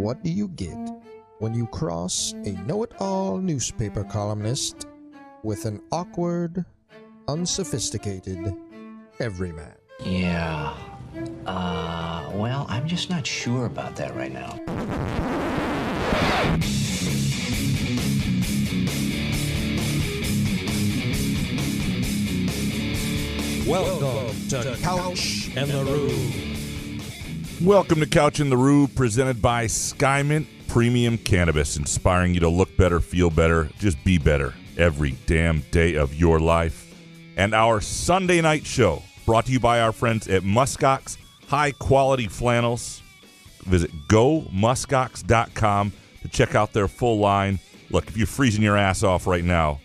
what do you get when you cross a know-it-all newspaper columnist with an awkward, unsophisticated everyman? Yeah. Well, I'm just not sure about that right now. Welcome to Couch and the Rube. Welcome to Couch and the Rube, presented by Skymint Premium Cannabis, inspiring you to look better, feel better, just be better every damn day of your life. And our Sunday night show, brought to you by our friends at Muskox High-Quality Flannels. Visit gomuskox.com to check out their full line. Look, if you're freezing your ass off right now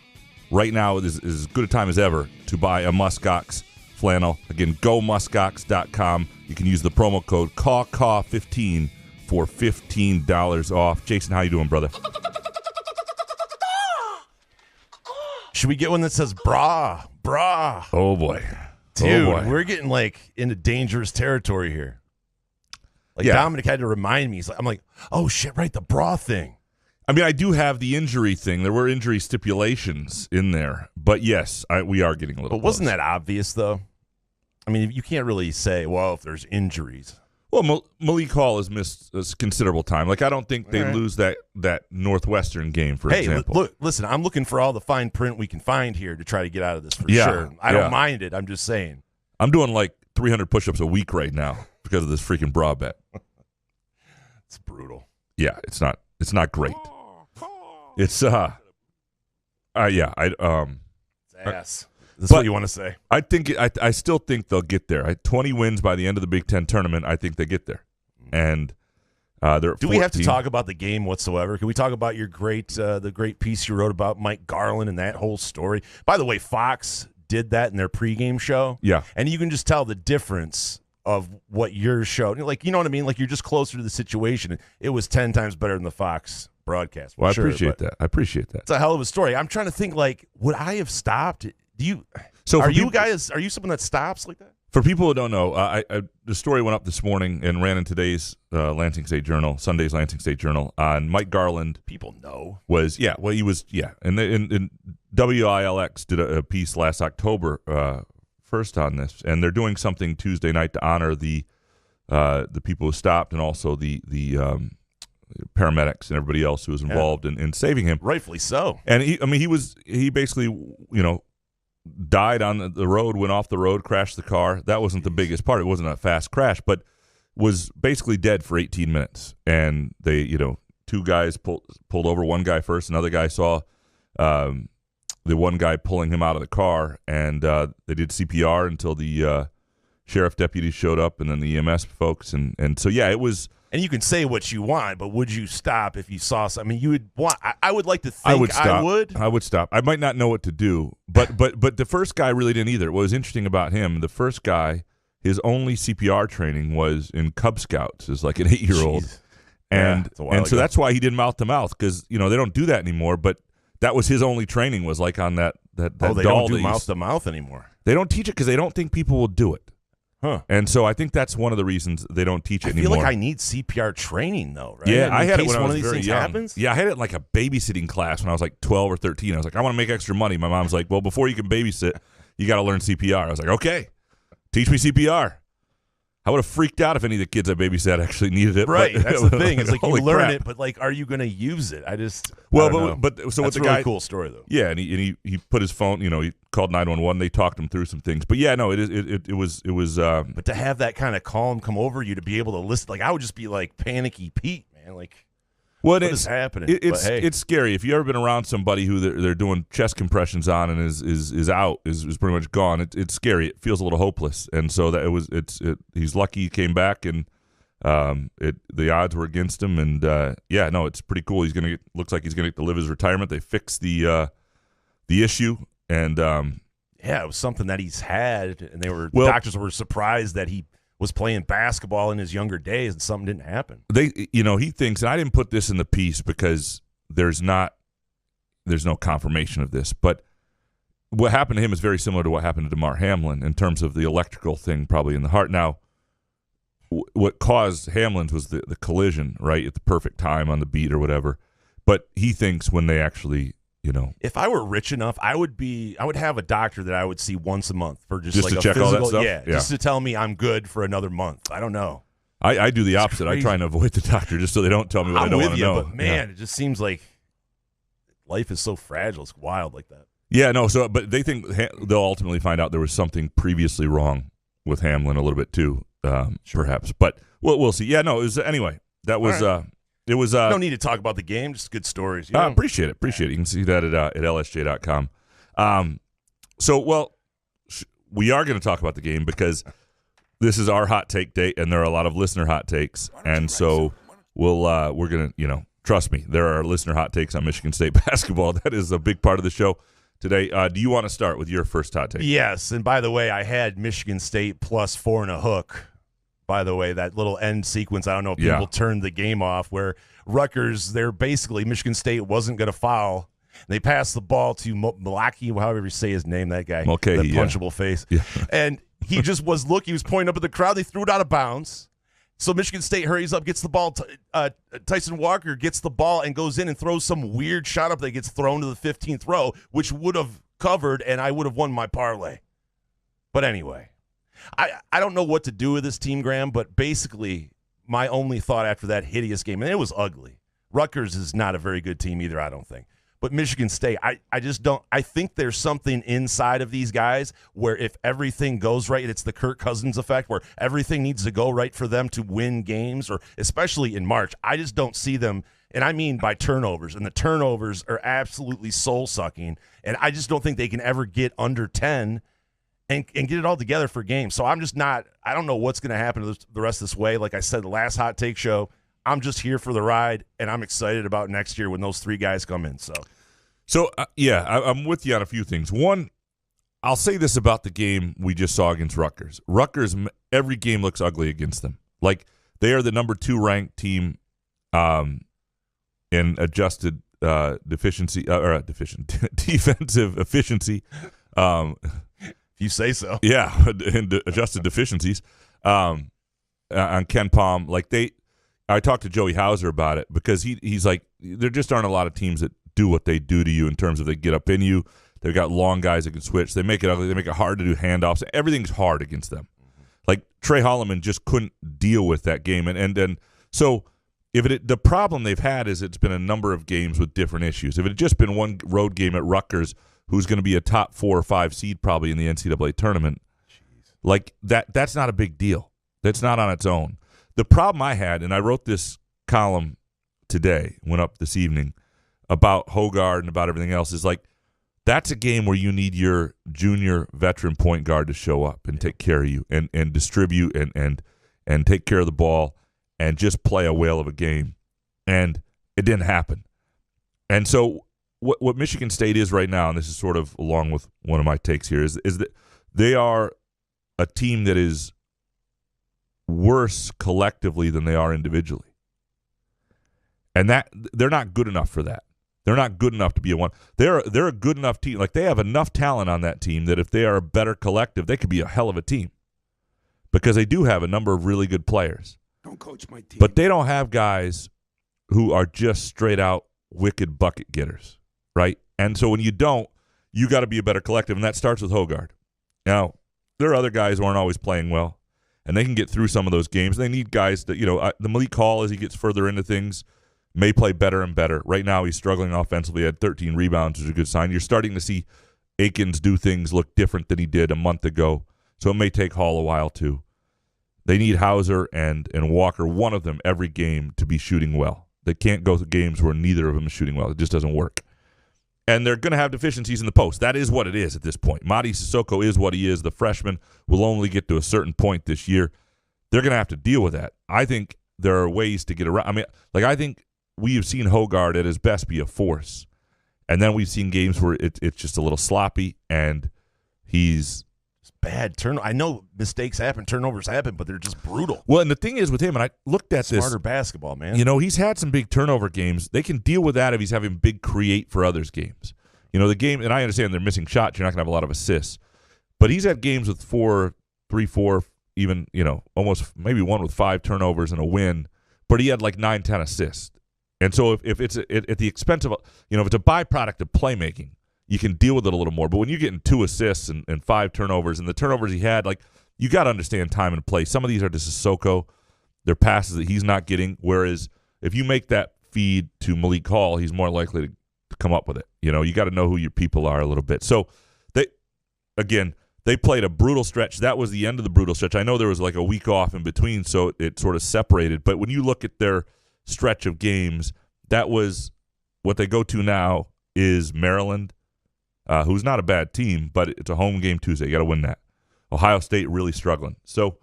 is as good a time as ever to buy a Muskox flannel. Again, gomuskox.com. You can use the promo code CAW15 for $15 off. Jason, how you doing, brother? Should we get one that says brah? Oh, boy. Dude, oh boy. We're getting, into dangerous territory here. Dominic had to remind me. I'm like, oh, shit, right, the bra thing. I mean, I do have the injury thing. There were injury stipulations in there. But, yes, we are getting a little But wasn't that obvious, though? I mean, you can't really say, well, if there's injuries. Well, Malik Hall has missed a considerable time. I don't think they lose that Northwestern game, for example. Look, listen, I'm looking for all the fine print we can find here to try to get out of this for sure. I don't mind it. I'm just saying. I'm doing 300 push-ups a week right now because of this freaking bra bet. It's brutal. Yeah, it's not great. It's It's ass. That's what you want to say. I think I still think they'll get there. 20 wins by the end of the Big Ten tournament. I think they get there, and they're. Do we have to talk about the game whatsoever? Can we talk about your the great piece you wrote about Mike Garland and that whole story? By the way, Fox did that in their pregame show. Yeah, and you can just tell the difference of what your show. You know what I mean? You're just closer to the situation. It was 10 times better than the Fox broadcast. Well, I appreciate that. It's a hell of a story. I'm trying to think. Would I have stopped? Do you? So are you someone that stops like that? For people who don't know, the story went up this morning and ran in today's Lansing State Journal, Sunday's Lansing State Journal, on Mike Garland. People know. He was. And WILX did a piece last October first on this, and they're doing something Tuesday night to honor the people who stopped and also the paramedics and everybody else who was involved in saving him. Rightfully so. And he basically, died on the road, went off the road, crashed the car. That wasn't the biggest part. It wasn't a fast crash, but was basically dead for 18 minutes. And they, two guys pulled over, one guy first, another guy saw the one guy pulling him out of the car, and they did CPR until the sheriff deputies showed up, and then the EMS folks. And so, it was... And you can say what you want, but would you stop if you saw something? I mean, you would want. I would like to think I would stop. I would stop. I might not know what to do, but the first guy really didn't either. What was interesting about him, the first guy, his only CPR training was in Cub Scouts as an 8-year-old, and so that's why he did mouth to mouth, because they don't do that anymore. But that was his only training, was on that. They don't do mouth to mouth anymore. They don't teach it because they don't think people will do it. Huh. And so I think that's one of the reasons they don't teach it anymore. I feel like I need CPR training, though, right? Yeah, I had it when I was one of these very things young. Happens? Yeah, I had it in a babysitting class when I was 12 or 13. I was like, I want to make extra money. My mom's like, well, before you can babysit, you got to learn CPR. I was like, okay, teach me CPR. I would have freaked out if any of the kids I babysat actually needed it. Right, but, that's the thing. It's you learn crap. it, but are you going to use it? I don't know. But so that's what the a guy, really cool story though. Yeah, and he put his phone. He called 911. They talked him through some things. But yeah, no, it was. But to have that kind of calm come over you, to be able to listen, I would just be panicky Pete, man. What is happening? It's scary. If you ever been around somebody who they're doing chest compressions on and is out, is pretty much gone, it's scary. It feels a little hopeless. And so that he's lucky he came back, and the odds were against him. And it's pretty cool. Looks like he's gonna get to live his retirement. They fixed the issue, and it was something that he's had, and the doctors were surprised that he was playing basketball in his younger days and something didn't happen. He thinks, and I didn't put this in the piece because there's no confirmation of this, but what happened to him is very similar to what happened to DeMar Hamlin in terms of the electrical thing probably in the heart. Now, what caused Hamlin's was the collision, right, at the perfect time on the beat or whatever. But he thinks when they actually, if I were rich enough, I would have a doctor that I would see once a month for just like to a check physical, all that stuff? yeah, just to tell me I'm good for another month. I don't know. I do the opposite. I try and avoid the doctor just so they don't tell me what I don't want to know. But man, it just seems like life is so fragile. It's wild like that. Yeah, no. So, but they think they'll ultimately find out there was something previously wrong with Hamlin a little bit too, perhaps. But we'll see. Yeah, no. It was anyway. That was. Right. It was. No need to talk about the game. Just good stories. Appreciate it. Appreciate it. You can see that at lsj.com. We are going to talk about the game because this is our hot take day, and there are a lot of listener hot takes, and so we're gonna, trust me, there are listener hot takes on Michigan State basketball. That is a big part of the show today. Do you want to start with your first hot take? Yes, and by the way, I had Michigan State plus 4.5. By the way, that little end sequence, I don't know if people turned the game off, where Rutgers, Michigan State wasn't going to foul. They passed the ball to Malaki, however you say his name, that guy, Mulcahy, that punchable face. Yeah. And he just was looking. He was pointing up at the crowd. They threw it out of bounds. So Michigan State hurries up, gets the ball. Tyson Walker gets the ball and goes in and throws some weird shot up that gets thrown to the 15th row, which would have covered, and I would have won my parlay. But anyway, I don't know what to do with this team, Graham, but basically my only thought after that hideous game, and it was ugly. Rutgers is not a very good team either, I don't think. But Michigan State, I just don't. I think there's something inside of these guys where if everything goes right, it's the Kirk Cousins effect where everything needs to go right for them to win games, or especially in March. I just don't see them, and I mean by turnovers, and the turnovers are absolutely soul-sucking, and I just don't think they can ever get under 10 and get it all together for games. So I'm just not – I don't know what's going to happen to the rest of this way. Like I said, the last Hot Take show, I'm just here for the ride, and I'm excited about next year when those three guys come in. I'm with you on a few things. One, I'll say this about the game we just saw against Rutgers. Rutgers, every game looks ugly against them. Like, they are the number 2 ranked team in adjusted defensive efficiency. If you say so. Yeah, in adjusted deficiencies on Ken Palm. I talked to Joey Hauser about it because he's like, there just aren't a lot of teams that do what they do to you in terms of they get up in you. They've got long guys that can switch. They make it ugly. They make it hard to do handoffs. Everything's hard against them. Like Trey Holloman just couldn't deal with that game. And so the problem they've had is it's been a number of games with different issues. If it had just been one road game at Rutgers, who's going to be a top 4 or 5 seed probably in the NCAA tournament, like that's not a big deal. That's not on its own. The problem I had, and I wrote this column today, went up this evening, about Hogard and about everything else, is like that's a game where you need your junior veteran point guard to show up and take care of you and distribute and take care of the ball and just play a whale of a game. And it didn't happen. And so what Michigan State is right now, and this is sort of along with one of my takes here, is that they are a team that is worse collectively than they are individually. And that they're not good enough for that. They're not good enough to be a one. They're a good enough team. Like, they have enough talent on that team that if they are a better collective, they could be a hell of a team. Because they do have a number of really good players. Don't coach my team. But they don't have guys who are just straight out wicked bucket getters, right? And so when you don't, you got to be a better collective, and that starts with Hogard. Now, there are other guys who aren't always playing well, and they can get through some of those games. They need guys that, the Malik Hall, as he gets further into things, may play better and better. Right now, he's struggling offensively. He had 13 rebounds, which is a good sign. You're starting to see Akins do things look different than he did a month ago, so it may take Hall a while, too. They need Hauser and Walker, one of them, every game to be shooting well. They can't go through games where neither of them is shooting well. It just doesn't work. And they're going to have deficiencies in the post. That is what it is at this point. Mady Sissoko is what he is. The freshman will only get to a certain point this year. They're going to have to deal with that. I think there are ways to get around. I mean, I think we have seen Hogard at his best be a force. And then we've seen games where it's just a little sloppy, and he's bad turnover. I know mistakes happen, turnovers happen, but they're just brutal. Well, and the thing is with him, and I looked at Smarter basketball, man. He's had some big turnover games. They can deal with that if he's having big create for others games. The game, and I understand they're missing shots. You're not going to have a lot of assists. But he's had games with 3, 4, even, almost maybe won with 5 turnovers and a win, but he had like 9-10 assists. And so if it's at the expense of, if it's a byproduct of playmaking, you can deal with it a little more. But when you're getting 2 assists and 5 turnovers, and the turnovers he had, like, you got to understand time and place. Some of these are just Sissoko. They're passes that he's not getting, whereas if you make that feed to Malik Hall, he's more likely to come up with it. You got to know who your people are a little bit. So they played a brutal stretch. That was the end of the brutal stretch. I know there was like a week off in between, so it sort of separated. But when you look at their stretch of games, that was what they go to now is Maryland, who's not a bad team, but it's a home game Tuesday. You got to win that. Ohio State really struggling. So,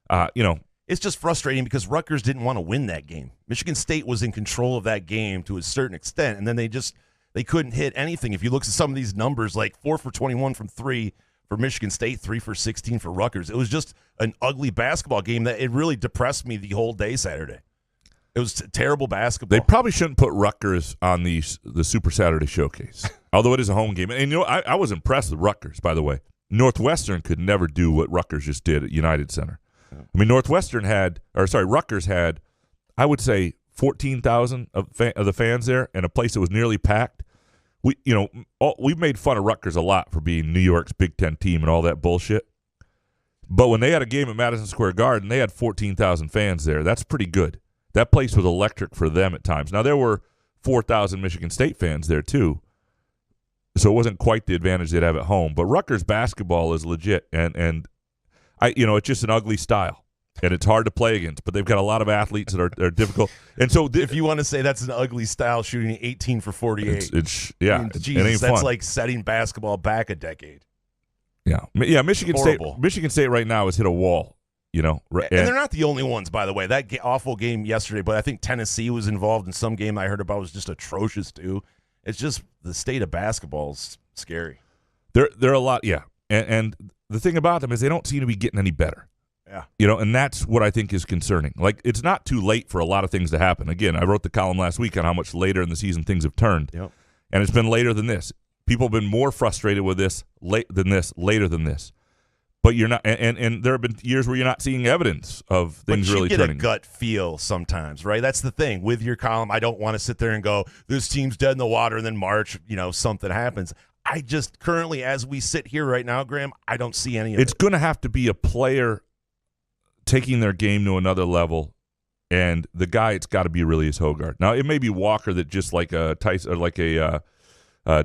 it's just frustrating because Rutgers didn't want to win that game. Michigan State was in control of that game to a certain extent, and then they couldn't hit anything. If you look at some of these numbers, like 4 for 21 from 3 for Michigan State, 3 for 16 for Rutgers. It was just an ugly basketball game that it really depressed me the whole day Saturday. It was terrible basketball. They probably shouldn't put Rutgers on the Super Saturday Showcase, although it is a home game. And I was impressed with Rutgers, by the way. Northwestern could never do what Rutgers just did at United Center. I mean, Rutgers had, I would say, 14,000 of the fans there, and a place that was nearly packed. We've made fun of Rutgers a lot for being New York's Big Ten team and all that bullshit. But when they had a game at Madison Square Garden, they had 14,000 fans there. That's pretty good. That place was electric for them at times. Now, there were 4,000 Michigan State fans there, too. So it wasn't quite the advantage they'd have at home. But Rutgers basketball is legit, and it's just an ugly style, and it's hard to play against. But they've got a lot of athletes that are difficult. And so if you want to say that's an ugly style, shooting 18 for 48, Jesus, it ain't that's fun. Like setting basketball back a decade. Yeah. Michigan State right now has hit a wall. And they're not the only ones, by the way. That awful game yesterday, but I think Tennessee was involved in some game I heard about was just atrocious too. It's just the state of basketball is scary. They're a lot, yeah. And the thing about them is they don't seem to be getting any better. Yeah. And that's what I think is concerning. Like, it's not too late for a lot of things to happen. Again, I wrote the column last week on how much later in the season things have turned. Yep. And it's been later than this. People have been more frustrated with this later than this. But you're not, and there have been years where you're not seeing evidence of things really turning. But you get a gut feel sometimes, right? That's the thing. With your column, I don't want to sit there and go, this team's dead in the water, and then March, something happens. I just currently, as we sit here right now, Graham, I don't see any of it. It's going to have to be a player taking their game to another level, and the guy, it's got to be really is Hogard. Now, it may be Walker that just like a Tyson, or like a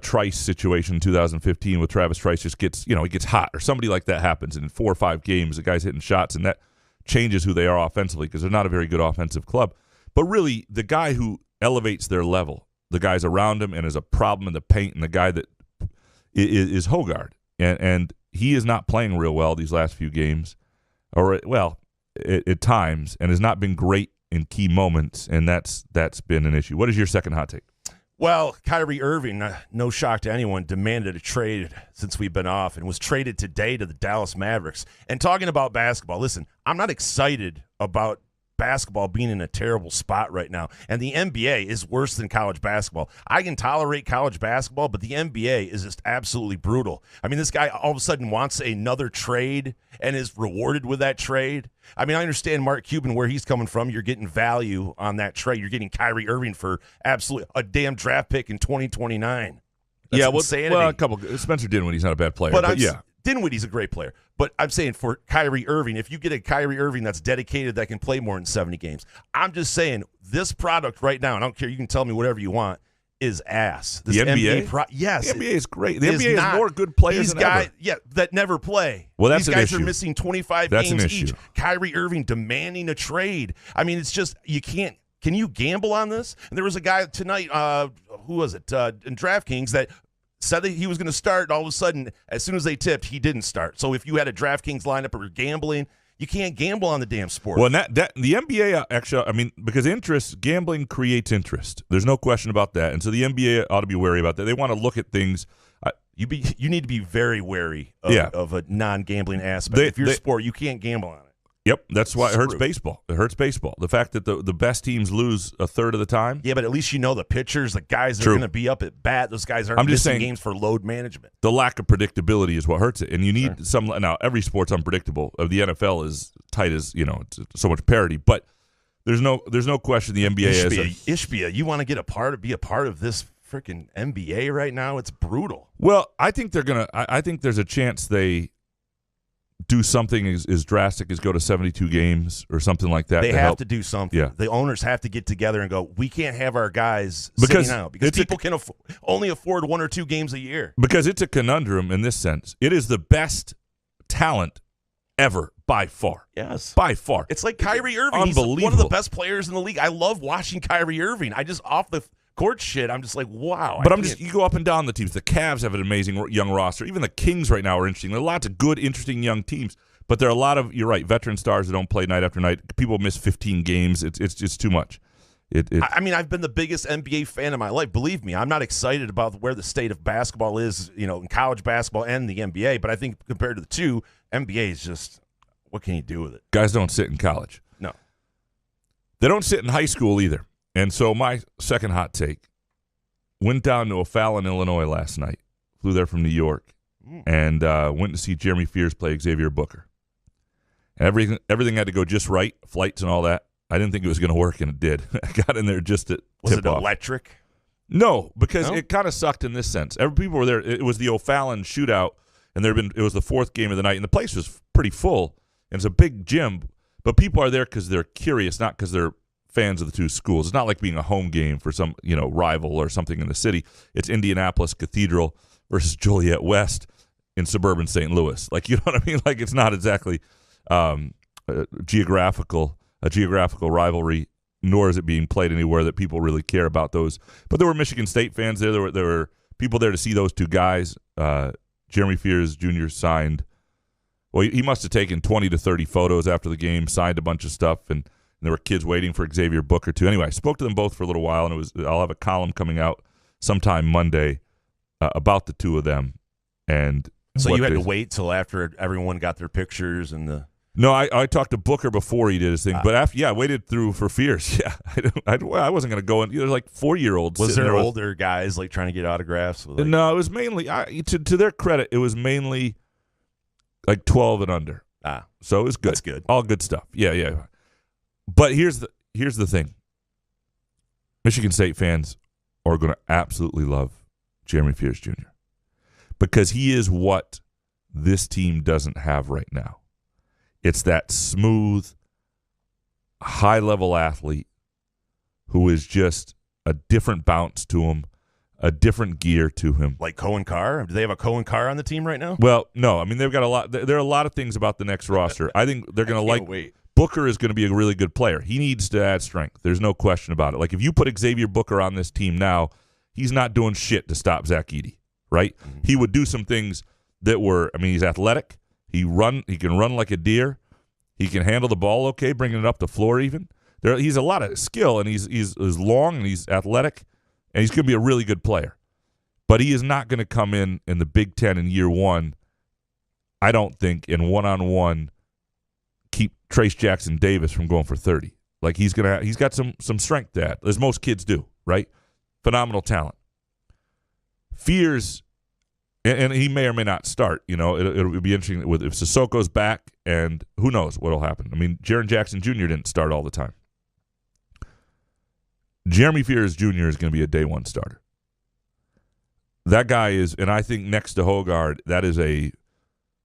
Trice situation in 2015 with Travis Trice just gets, he gets hot, or somebody like that happens, and in 4 or 5 games, the guy's hitting shots, and that changes who they are offensively because they're not a very good offensive club. But really, the guy who elevates their level, the guys around him and is a problem in the paint, and the guy that is Hogard. And he is not playing real well these last few games, or, at times, and has not been great in key moments, and that's been an issue. What is your second hot take? Well, Kyrie Irving, no shock to anyone, demanded a trade since we've been off and was traded today to the Dallas Mavericks. And talking about basketball, listen, I'm not excited about basketball being in a terrible spot right now. And the NBA is worse than college basketball. I can tolerate college basketball, but the NBA is just absolutely brutal. I mean, this guy all of a sudden wants another trade and is rewarded with that trade. I mean, I understand Mark Cuban, where he's coming from. You're getting value on that trade. You're getting Kyrie Irving for absolutely a damn draft pick in 2029. That's insanity. Well, a couple. Spencer Dinwiddie's not a bad player, but yeah. Dinwiddie's a great player, but I'm saying for Kyrie Irving, if you get a Kyrie Irving that's dedicated, that can play more than 70 games, I'm just saying this product right now, and I don't care, you can tell me whatever you want, is ass. This the NBA? Yes. The NBA is great. The NBA has more good players than ever. Yeah, that never play. Well, that's These guys an issue. are missing 25 that's games an issue. each. Kyrie Irving demanding a trade. I mean, it's just, you can't. Can you gamble on this? And there was a guy tonight, who was it, in DraftKings that said that he was going to start, and all of a sudden, as soon as they tipped, he didn't start. So if you had a DraftKings lineup or gambling, you can't gamble on the damn sport. Well, that the NBA, actually, I mean, because gambling creates interest. There's no question about that. And so the NBA ought to be wary about that. They want to look at things. You need to be very wary of a non-gambling aspect. If you're sport, you can't gamble on it. Yep, that's why it hurts baseball. It hurts baseball. The fact that the best teams lose a third of the time. Yeah, but at least the pitchers, the guys that are going to be up at bat, those guys aren't missing games for load management. The lack of predictability is what hurts it. And you need some – now, every sport's unpredictable. The NFL is tight as, it's so much parity. But there's no question the NBA is – Ishbia, you want to be a part of this freaking NBA right now? It's brutal. Well, I think they're going to – I think there's a chance they – do something as drastic as go to 72 games or something like that. They have to do something. Yeah. The owners have to get together and go, we can't have our guys sitting out because people can only afford 1 or 2 games a year. Because it's a conundrum in this sense. It is the best talent ever by far. Yes. By far. It's like Kyrie Irving. Unbelievable. He's one of the best players in the league. I love watching Kyrie Irving. I just off the court shit, I'm just like, wow. But you go up and down the teams. The Cavs have an amazing young roster. Even the Kings right now are interesting. There are lots of good, interesting young teams. But there are a lot of, you're right, veteran stars that don't play night after night. People miss 15 games. It's just too much. I've been the biggest NBA fan in my life. Believe me, I'm not excited about where the state of basketball is, in college basketball and the NBA. But I think compared to the two, NBA is just, what can you do with it? Guys don't sit in college. No. They don't sit in high school either. And so my second hot take, went down to O'Fallon, Illinois last night, flew there from New York, and went to see Jeremy Fears play Xavier Booker. And everything had to go just right, flights and all that. I didn't think it was going to work, and it did. I got in there just at Was it tip-off. Electric? No, because it kind of sucked in this sense. People were there. It was the O'Fallon shootout, and it was the 4th game of the night, and the place was pretty full, and it's a big gym, but people are there because they're curious, not because they're fans of the two schools. It's not like being a home game for some rival or something in the city. It's Indianapolis Cathedral versus Joliet West in suburban St. Louis. Like, you know what I mean? Like, it's not exactly a geographical rivalry, nor is it being played anywhere that people really care about those. But there were Michigan State fans there. There were people there to see those two guys. Jeremy Fears Jr. signed. Well, he must have taken 20 to 30 photos after the game, signed a bunch of stuff, and there were kids waiting for Xavier Booker too. Anyway, I spoke to them both for a little while, and I'll have a column coming out sometime Monday about the two of them. And so you had to wait till after everyone got their pictures and the. No, I talked to Booker before he did his thing, but after I waited through for Fears. Yeah, I wasn't going to go in. There's like 4-year-olds. Was there older guys like trying to get autographs? No, it was mainly to their credit, it was mainly like 12 and under. So it was good. That's good. All good stuff. Yeah. But here's the thing. Michigan State fans are going to absolutely love Jeremy Fears Jr. because he is what this team doesn't have right now. It's that smooth, high-level athlete who is just a different bounce to him, a different gear to him. Like Cohen Carr? Do they have a Cohen Carr on the team right now? Well, no. I mean, they've got a lot. There are a lot of things about the next roster. I think they're going to like. Wait. Booker is going to be a really good player. He needs to add strength. There's no question about it. Like, if you put Xavier Booker on this team now, he's not doing shit to stop Zach Edey, right? Mm-hmm. He would do some things that were, he's athletic. He can run like a deer. He can handle the ball okay, bringing it up the floor even. He's a lot of skill, and he's long, and he's athletic, and he's going to be a really good player. But he is not going to come in the Big Ten in year one, I don't think, in one-on-one, keep Trace Jackson Davis from going for 30. Like, he's got some strength to that, as most kids do, right? Phenomenal talent. Fears, and he may or may not start. It'll be interesting if Sissoko's back, and who knows what'll happen. Jaren Jackson Jr. didn't start all the time. Jeremy Fears Jr. is going to be a day one starter. That guy is, and I think next to Hogard, that is a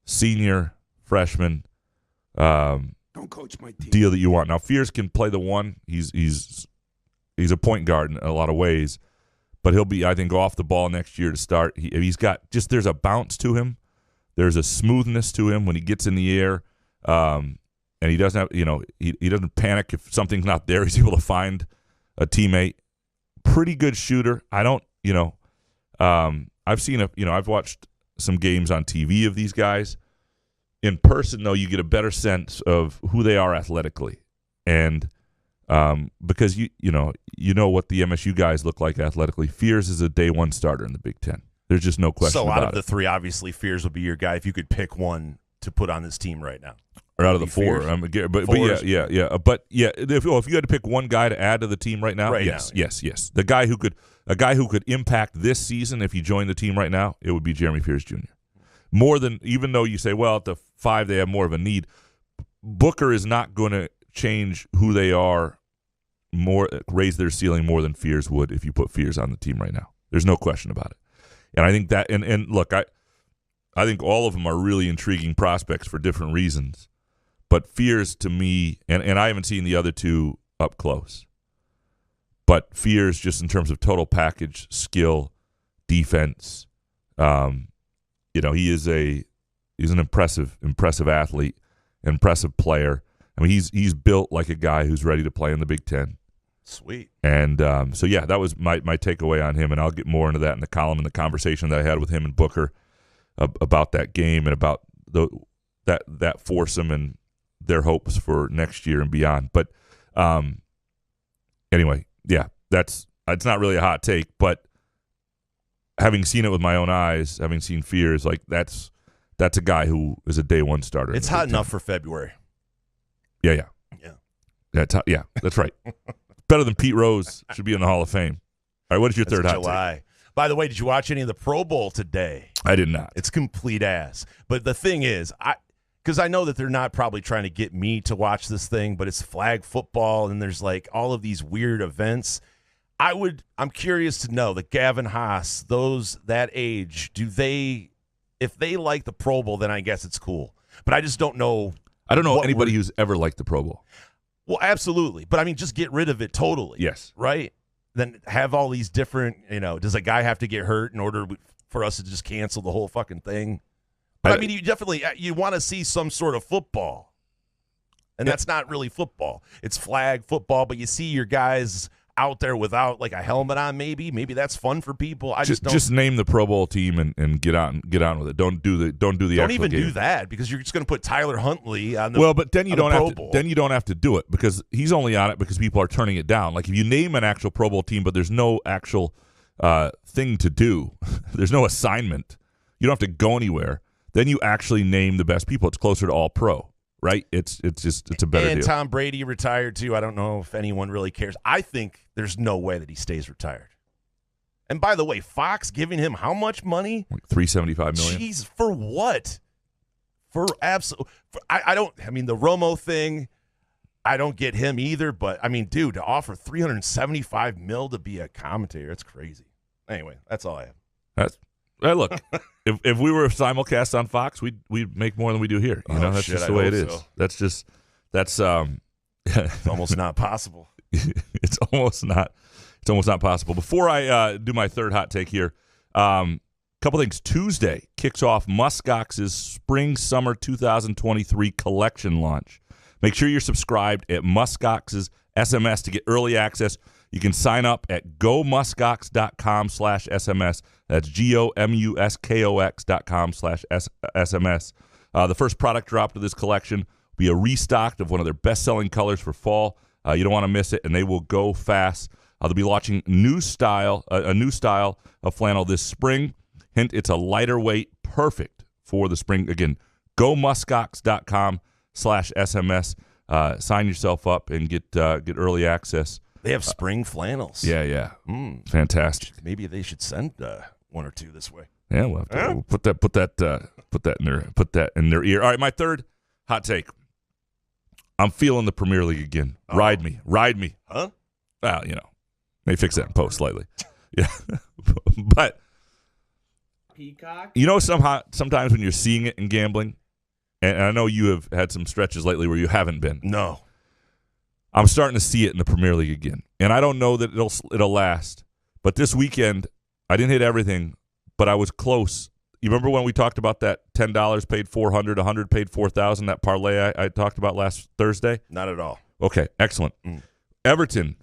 senior freshman don't coach my team. Deal that you want. Now, Fears can play the one. He's a point guard in a lot of ways, but he'll be, I think, off the ball next year to start. He's got there's a bounce to him. There's a smoothness to him when he gets in the air, and he doesn't have, he doesn't panic if something's not there. He's able to find a teammate. Pretty good shooter. I don't, I've seen I've watched some games on TV of these guys. In person, though, you get a better sense of who they are athletically, and because you know what the MSU guys look like athletically. Fears is a day one starter in the Big Ten. There's just no question. So out of the three, obviously, Fears would be your guy if you could pick one to put on this team right now. Or out of the four. Fours. Yeah. But yeah, if you had to pick one guy to add to the team right now, yes. The guy who could impact this season if he joined the team right now, it would be Jeremy Fears Jr. More than, even though you say, well, at the 5 they have more of a need, Booker is not going to change who they are, raise their ceiling more than Fears would if you put Fears on the team right now. There's no question about it. And I think that, and look, I think all of them are really intriguing prospects for different reasons. But Fears, to me, and I haven't seen the other two up close, but Fears, just in terms of total package, skill, defense, he's an impressive athlete, impressive player. I mean, he's built like a guy who's ready to play in the Big Ten. Sweet. And that was my takeaway on him, and I'll get more into that in the column and the conversation that I had with him and Booker about that game and about that foursome and their hopes for next year and beyond. But anyway, yeah, it's not really a hot take, but having seen it with my own eyes, having seen Fears, like that's a guy who is a day one starter. It's hot enough for February. Yeah. That's right. Better than Pete Rose. Should be in the Hall of Fame. All right, what is your third hot July take? By the way, did you watch any of the Pro Bowl today? I did not. It's complete ass. But the thing is, because I know that they're not probably trying to get me to watch this thing, but it's flag football and there's like all of these weird events. I'm curious to know that Gavin Haas, those that age, if they like the Pro Bowl, then I guess it's cool. But I just don't know. I don't know anybody who's ever liked the Pro Bowl. Well, absolutely. But I mean, just get rid of it totally. Yes. Right? Then have all these different, does a guy have to get hurt in order for us to just cancel the whole fucking thing? But I mean, you want to see some sort of football. And that's not really football. It's flag football, but you see your guys out there without like a helmet on, maybe that's fun for people. Just name the Pro Bowl team and get on with it. Don't even do that, because you're just going to put Tyler Huntley on the but then you don't have to do it, because he's only on it because people are turning it down. Like if you name an actual Pro Bowl team, but there's no actual thing to do, there's no assignment, you don't have to go anywhere, then you actually name the best people. It's closer to all pro. Right? It's a better deal. And Tom Brady retired too. I don't know if anyone really cares. I think there's no way that he stays retired. And by the way, Fox giving him how much money? Like $375 million. Jeez, for what? For absolute. The Romo thing, I don't get him either. But I mean, dude, to offer $375 million to be a commentator, that's crazy. Anyway, that's all I have. Look, if we were simulcast on Fox, we'd make more than we do here. That's just the way it is. So. That's it's almost not possible. It's almost not possible. Before I do my third hot take here, couple things. Tuesday kicks off Muskox's Spring Summer 2023 collection launch. Make sure you're subscribed at Muskox's SMS to get early access. You can sign up at gomuskox.com/SMS. That's GOMUSKOX.com/SMS. The first product drop to this collection will be a restock of one of their best-selling colors for fall. You don't want to miss it, and they will go fast. They'll be launching a new style of flannel this spring. Hint, it's a lighter weight, perfect for the spring. Again, gomuskox.com/SMS. Sign yourself up and get early access. They have spring flannels. Yeah. Fantastic. Maybe they should send one or two this way. Yeah, we'll put that in their ear. All right, my third hot take. I'm feeling the Premier League again. Oh. Ride me. Huh? Well, may fix that in post slightly. Yeah, but Peacock. Sometimes when you're seeing it in gambling, and I know you have had some stretches lately where you haven't been. No. I'm starting to see it in the Premier League again, and I don't know that it'll last. But this weekend, I didn't hit everything, but I was close. You remember when we talked about that $10 paid $400, $100 paid $4,000, that parlay I talked about last Thursday? Not at all. Okay, excellent. Everton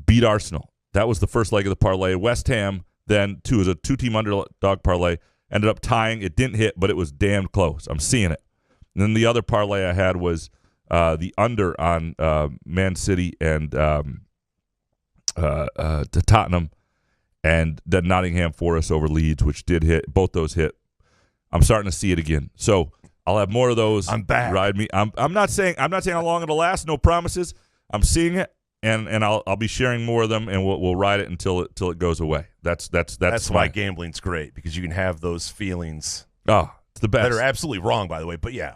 beat Arsenal. That was the first leg of the parlay. West Ham then was a two-team underdog parlay. Ended up tying. It didn't hit, but it was damn close. I'm seeing it. And then the other parlay I had was the under on Man City and to Tottenham, and then Nottingham Forest over Leeds, which did hit. Both those hit. I'm starting to see it again. So I'll have more of those. I'm back. Ride me. I'm not saying how long it'll last. No promises. I'm seeing it, and I'll be sharing more of them, and we'll ride it until it goes away. That's why gambling's great, because you can have those feelings. Oh, it's the best. That are absolutely wrong, by the way. But yeah,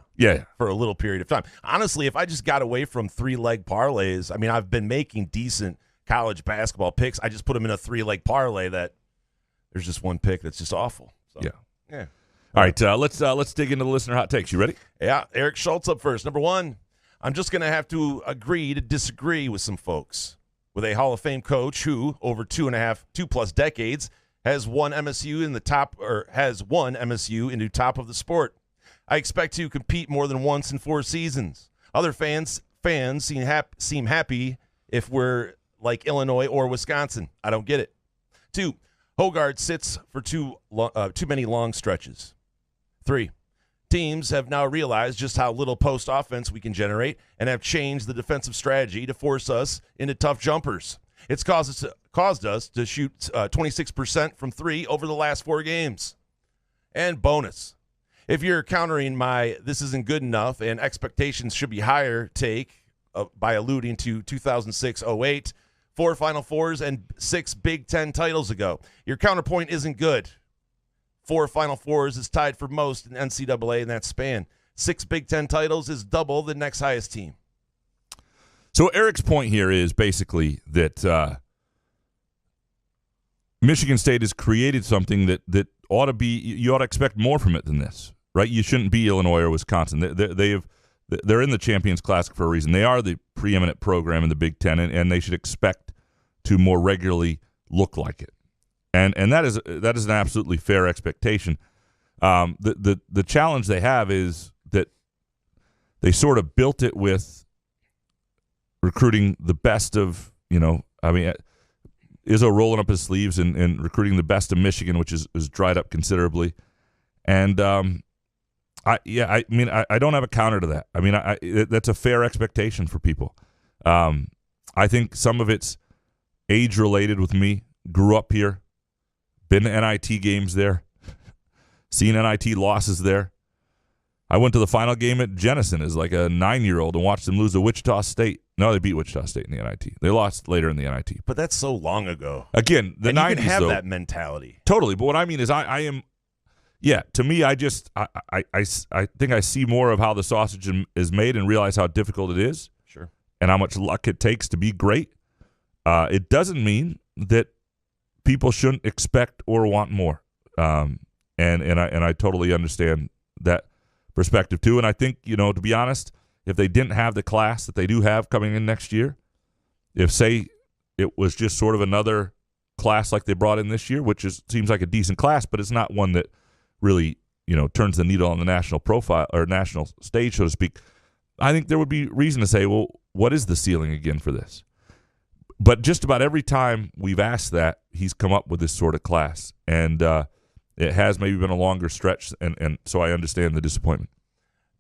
for a little period of time. Honestly, if I just got away from 3-leg parlays, I mean, I've been making decent college basketball picks. I just put them in a 3-leg parlay that there's just one pick that's just awful. So, yeah. All right, let's dig into the listener hot takes. You ready? Yeah, Eric Schultz up first. Number one, I'm just going to have to agree to disagree with some folks. With a Hall of Fame coach who, over 2+ decades, has won MSU into top of the sport. I expect to compete more than once in 4 seasons. Other fans seem happy if we're like Illinois or Wisconsin. I don't get it. 2, Hogard sits for too many long stretches. 3, teams have now realized just how little post offense we can generate and have changed the defensive strategy to force us into tough jumpers. It's caused us to shoot 26% from 3 over the last 4 games. And bonus, if you're countering my this isn't good enough and expectations should be higher take by alluding to 2006-08, 4 Final Fours and 6 Big Ten titles ago, your counterpoint isn't good. 4 Final Fours is tied for most in NCAA in that span. 6 Big Ten titles is double the next highest team. So Eric's point here is basically that Michigan State has created something that ought to be, you ought to expect more from it than this, right? You shouldn't be Illinois or Wisconsin. They're in the Champions Classic for a reason. They are the preeminent program in the Big Ten, and they should expect to more regularly look like it. And that is an absolutely fair expectation. The challenge they have is that they sort of built it with recruiting the best of, Izzo rolling up his sleeves and recruiting the best of Michigan, which is dried up considerably. And I don't have a counter to that. I mean, that's a fair expectation for people. I think some of it's age related with me. Grew up here. Been to NIT games there, seen NIT losses there. I went to the final game at Jenison as like a 9-year-old and watched them lose to Wichita State. No, they beat Wichita State in the NIT. They lost later in the NIT. But that's so long ago. Again, the 90s, you can have though, that mentality. Totally. But what I mean is I am, to me, I think I see more of how the sausage is made and realize how difficult it is. Sure. And how much luck it takes to be great. It doesn't mean that people shouldn't expect or want more, and I totally understand that perspective too. And I think, to be honest, if they didn't have the class that they do have coming in next year, if say it was just sort of another class like they brought in this year, which seems like a decent class, but it's not one that really turns the needle on the national profile or national stage, so to speak, I think there would be reason to say, well, what is the ceiling again for this? But just about every time we've asked that, he's come up with this sort of class. And it has maybe been a longer stretch, and so I understand the disappointment.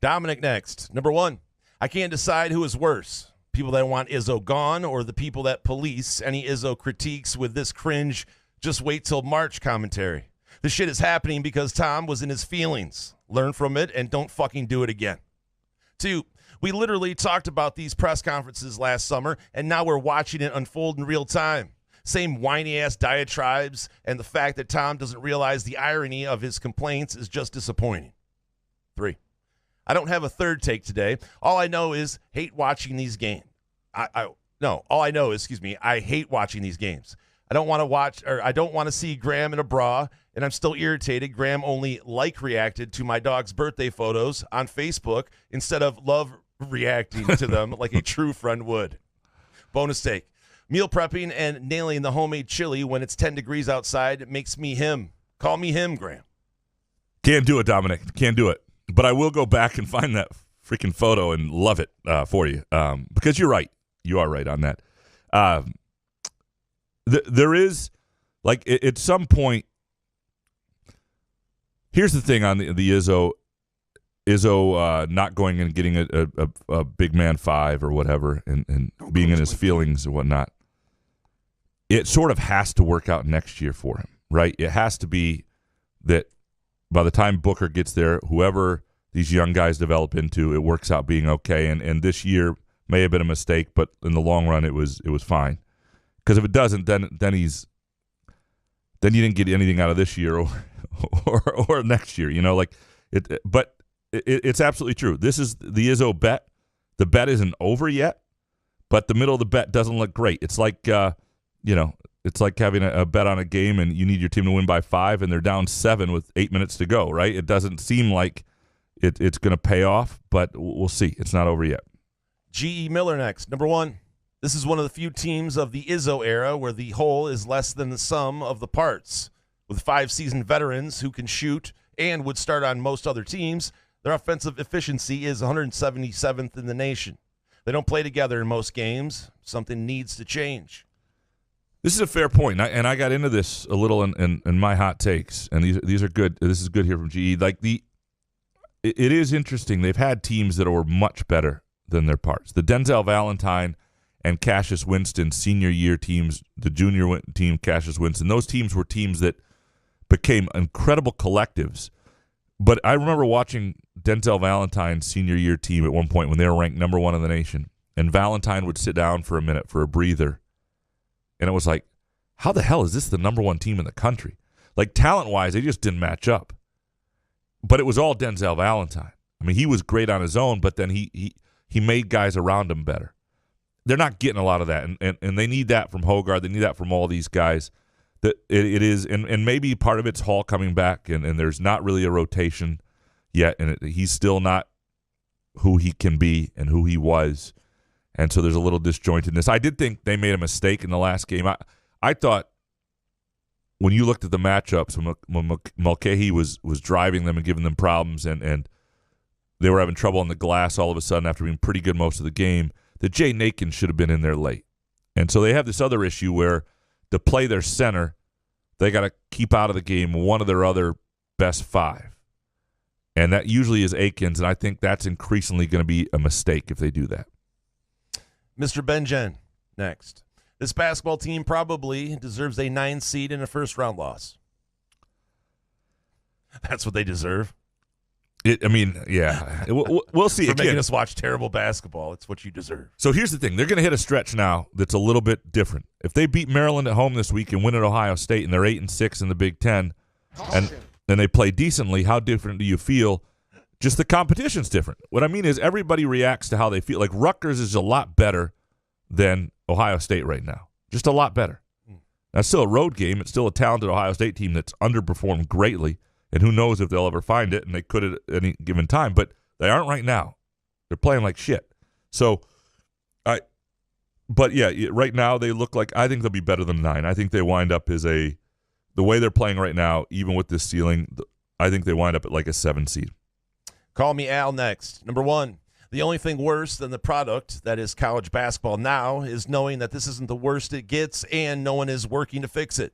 Dominic next. Number 1, I can't decide who is worse. People that want Izzo gone or the people that police any Izzo critiques with this cringe, just wait till March commentary. This shit is happening because Tom was in his feelings. Learn from it and don't fucking do it again. 2, we literally talked about these press conferences last summer, and now we're watching it unfold in real time. Same whiny-ass diatribes, and the fact that Tom doesn't realize the irony of his complaints is just disappointing. 3, I don't have a third take today. All I know is hate watching these games. I hate watching these games. I don't want to see Graham in a bra, and I'm still irritated. Graham only reacted to my dog's birthday photos on Facebook instead of love reacting to them like a true friend would. Bonus take. Meal prepping and nailing the homemade chili when it's 10 degrees outside makes me him. Call me him, Graham. Can't do it, Dominic. Can't do it. But I will go back and find that freaking photo and love it for you. Because you're right. You are right on that. There is, at some point, here's the thing on the Izzo not going and getting a big man 5 or whatever and being in his feelings or whatnot. It sort of has to work out next year for him, right? It has to be that by the time Booker gets there, whoever these young guys develop into, it works out being okay. And this year may have been a mistake, but in the long run, it was fine. Because if it doesn't, then you didn't get anything out of this year or next year. But it's absolutely true. This is the Izzo bet. The bet isn't over yet, but the middle of the bet doesn't look great. It's like it's like having a bet on a game and you need your team to win by 5 and they're down 7 with 8 minutes to go. Right? It doesn't seem like it's going to pay off, but we'll see. It's not over yet. G.E. Miller next. Number 1. This is one of the few teams of the Izzo era where the whole is less than the sum of the parts. With 5 seasoned veterans who can shoot and would start on most other teams, their offensive efficiency is 177th in the nation. They don't play together in most games. Something needs to change. This is a fair point, and I got into this a little in my hot takes, and these are good. This is good here from GE. It is interesting. They've had teams that were much better than their parts. The Denzel Valentine and Cassius Winston senior year teams, the junior team, Cassius Winston, those teams were teams that became incredible collectives. But I remember watching Denzel Valentine's senior year team at one point when they were ranked number 1 in the nation, and Valentine would sit down for a minute for a breather, and it was like, how the hell is this the number 1 team in the country? Like, talent-wise, they just didn't match up. But it was all Denzel Valentine. I mean, he was great on his own, but then he made guys around him better. They're not getting a lot of that, and they need that from Hogarth. They need that from all these guys. That it is, and maybe part of it's Hall coming back, and there's not really a rotation yet, and he's still not who he can be and who he was, and so there's a little disjointedness. I did think they made a mistake in the last game. I thought when you looked at the matchups, when Mulcahy was driving them and giving them problems, and they were having trouble on the glass all of a sudden after being pretty good most of the game, that Jay Nakin should have been in there late. And so they have this other issue where to play their center, they got to keep out of the game one of their other best 5. And that usually is Akins, and I think that's increasingly going to be a mistake if they do that. Mr. Benjen next. This basketball team probably deserves a 9 seed in a first-round loss. That's what they deserve. Yeah. We'll see. For making us watch terrible basketball, it's what you deserve. So here's the thing. They're going to hit a stretch now that's a little bit different. If they beat Maryland at home this week and win at Ohio State and they're 8-6 in the Big Ten and they play decently, how different do you feel? Just the competition's different. What I mean is everybody reacts to how they feel. Like Rutgers is a lot better than Ohio State right now. Just a lot better. That's still a road game. It's still a talented Ohio State team that's underperformed greatly. And who knows if they'll ever find it, and they could at any given time. But they aren't right now. They're playing like shit. So, but yeah, right now they look like, I think they'll be better than 9. I think they wind up the way they're playing right now, even with this ceiling, I think they wind up at like a 7 seed. Call me Al next. Number 1, the only thing worse than the product that is college basketball now is knowing that this isn't the worst it gets and no one is working to fix it.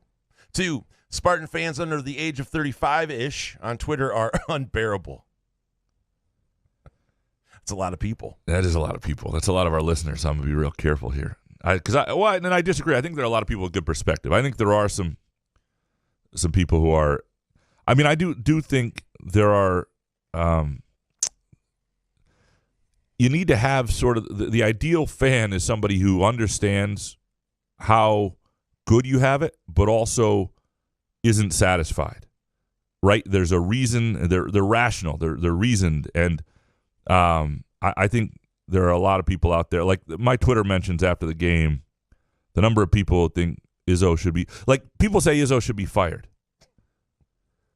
2, Spartan fans under the age of 35-ish on Twitter are unbearable. That's a lot of people. That is a lot of people. That's a lot of our listeners. I'm going to be real careful here. And I disagree. I think there are a lot of people with good perspective. I think there are some people who are, I mean, I do think there are, you need to have sort of, the ideal fan is somebody who understands how good you have it, but also isn't satisfied, right? There's a reason. They're rational. They're reasoned, and I think there are a lot of people out there. Like my Twitter mentions after the game, the number of people think Izzo should be, like, people say Izzo should be fired.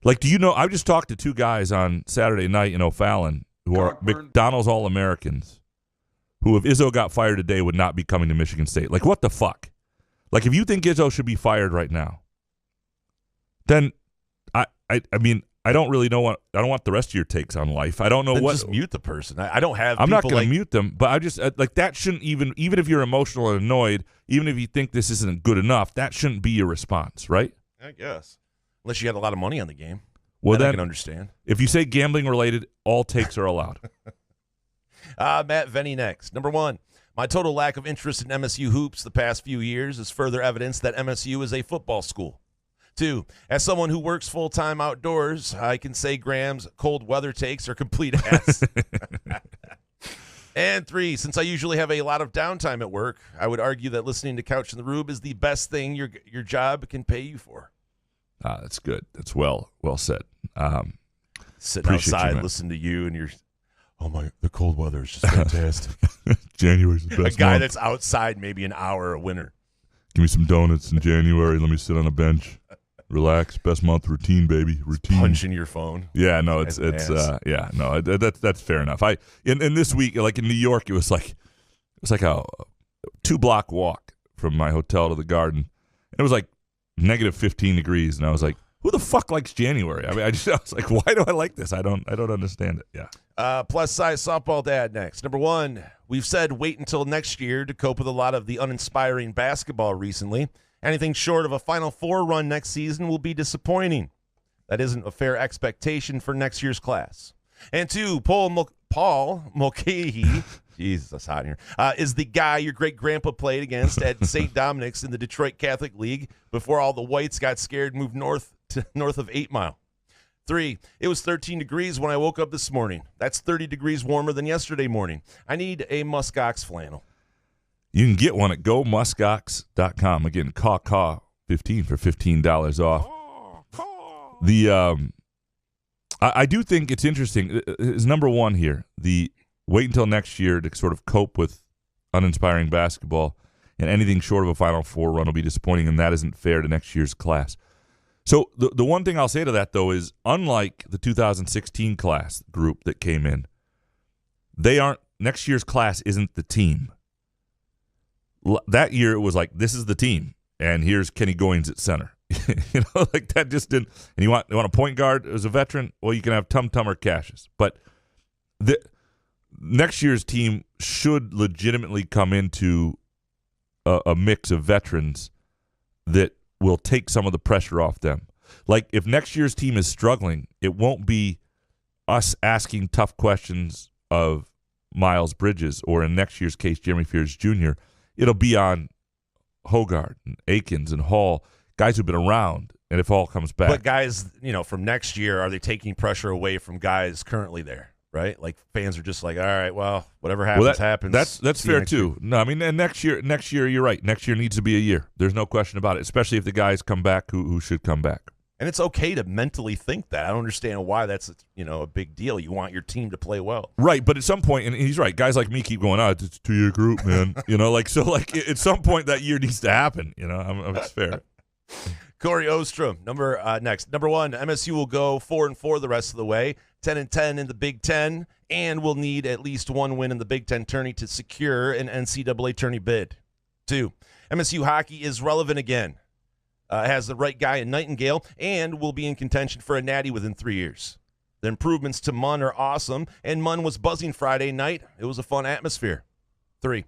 Like, do you know? I just talked to 2 guys on Saturday night in O'Fallon who are McDonald's All-Americans, who if Izzo got fired today would not be coming to Michigan State. Like, what the fuck? Like, if you think Izzo should be fired right now, then I mean, I don't really know what, I don't want the rest of your takes on life. I don't know then what. Just mute the person. I don't have. I'm not people going to mute them, but I just like that shouldn't even if you're emotional and annoyed, even if you think this isn't good enough, that shouldn't be your response, right? I guess, unless you had a lot of money on the game. Well, then I can understand. If you say gambling related, all takes are allowed. Matt Venny next. Number 1, my total lack of interest in MSU hoops the past few years is further evidence that MSU is a football school. 2, as someone who works full-time outdoors, I can say Graham's cold weather takes are complete ass. And 3, since I usually have a lot of downtime at work, I would argue that listening to Couch in the Rube is the best thing your job can pay you for. That's good. That's well said. Sitting outside, listening to you, and you're, oh my, the cold weather is just fantastic. January's the best A guy month. that's outside maybe an hour of winter. Give me some donuts in January. Let me sit on a bench. Relax. Best month routine, baby. Routine. Punching your phone. Yeah, no, that's fair enough. In this week, like in New York, it was like a 2-block walk from my hotel to the Garden. And it was like negative 15 degrees, and I was like, who the fuck likes January? I mean, I was like, why do I like this? I don't understand it. Yeah. Plus size softball dad next. Number 1, we've said wait until next year to cope with a lot of the uninspiring basketball recently. Anything short of a Final Four run next season will be disappointing. That isn't a fair expectation for next year's class. And 2, Paul Mulcahy, Jesus, that's hot in here, is the guy your great-grandpa played against at St. Dominic's in the Detroit Catholic League before all the whites got scared and moved north of 8 Mile. 3, it was 13 degrees when I woke up this morning. That's 30 degrees warmer than yesterday morning. I need a muskox flannel. You can get one at gomuskox.com. Again, caw 15 for $15 off. I do think it's interesting. Is number 1 here, the wait until next year to sort of cope with uninspiring basketball, and anything short of a Final Four run will be disappointing, and that isn't fair to next year's class. So the one thing I'll say to that, though, is unlike the 2016 class group that came in, next year's class isn't the team. That year it was like, this is the team, and here's Kenny Goins at center. Like that just didn't. And you want a point guard as a veteran? Well, you can have Tum or Cassius. But the next year's team should legitimately come into a mix of veterans that will take some of the pressure off them. Like if next year's team is struggling, it won't be us asking tough questions of Miles Bridges, or in next year's case, Jeremy Fears Jr. It'll be on Hoggard and Akins and Hall, guys who've been around, and if Hall comes back. But guys, from next year, are they taking pressure away from guys currently there, right? Like fans are just like, all right, well, whatever happens, happens. That's fair too. No, I mean, and next year, you're right. Next year needs to be a year. There's no question about it, especially if the guys come back who should come back. And it's okay to mentally think that. I don't understand why that's a big deal. You want your team to play well, right? But at some point, and he's right. Guys like me keep going, it's a 2-year group, man. At some point that year needs to happen. It's fair. Corey Ostrom, next. Number 1, MSU will go 4-4 the rest of the way, 10-10 in the Big Ten, and will need at least 1 win in the Big Ten tourney to secure an NCAA tourney bid. 2, MSU hockey is relevant again. Has the right guy in Nightingale, and will be in contention for a natty within 3 years. The improvements to Munn are awesome, and Munn was buzzing Friday night. It was a fun atmosphere. 3,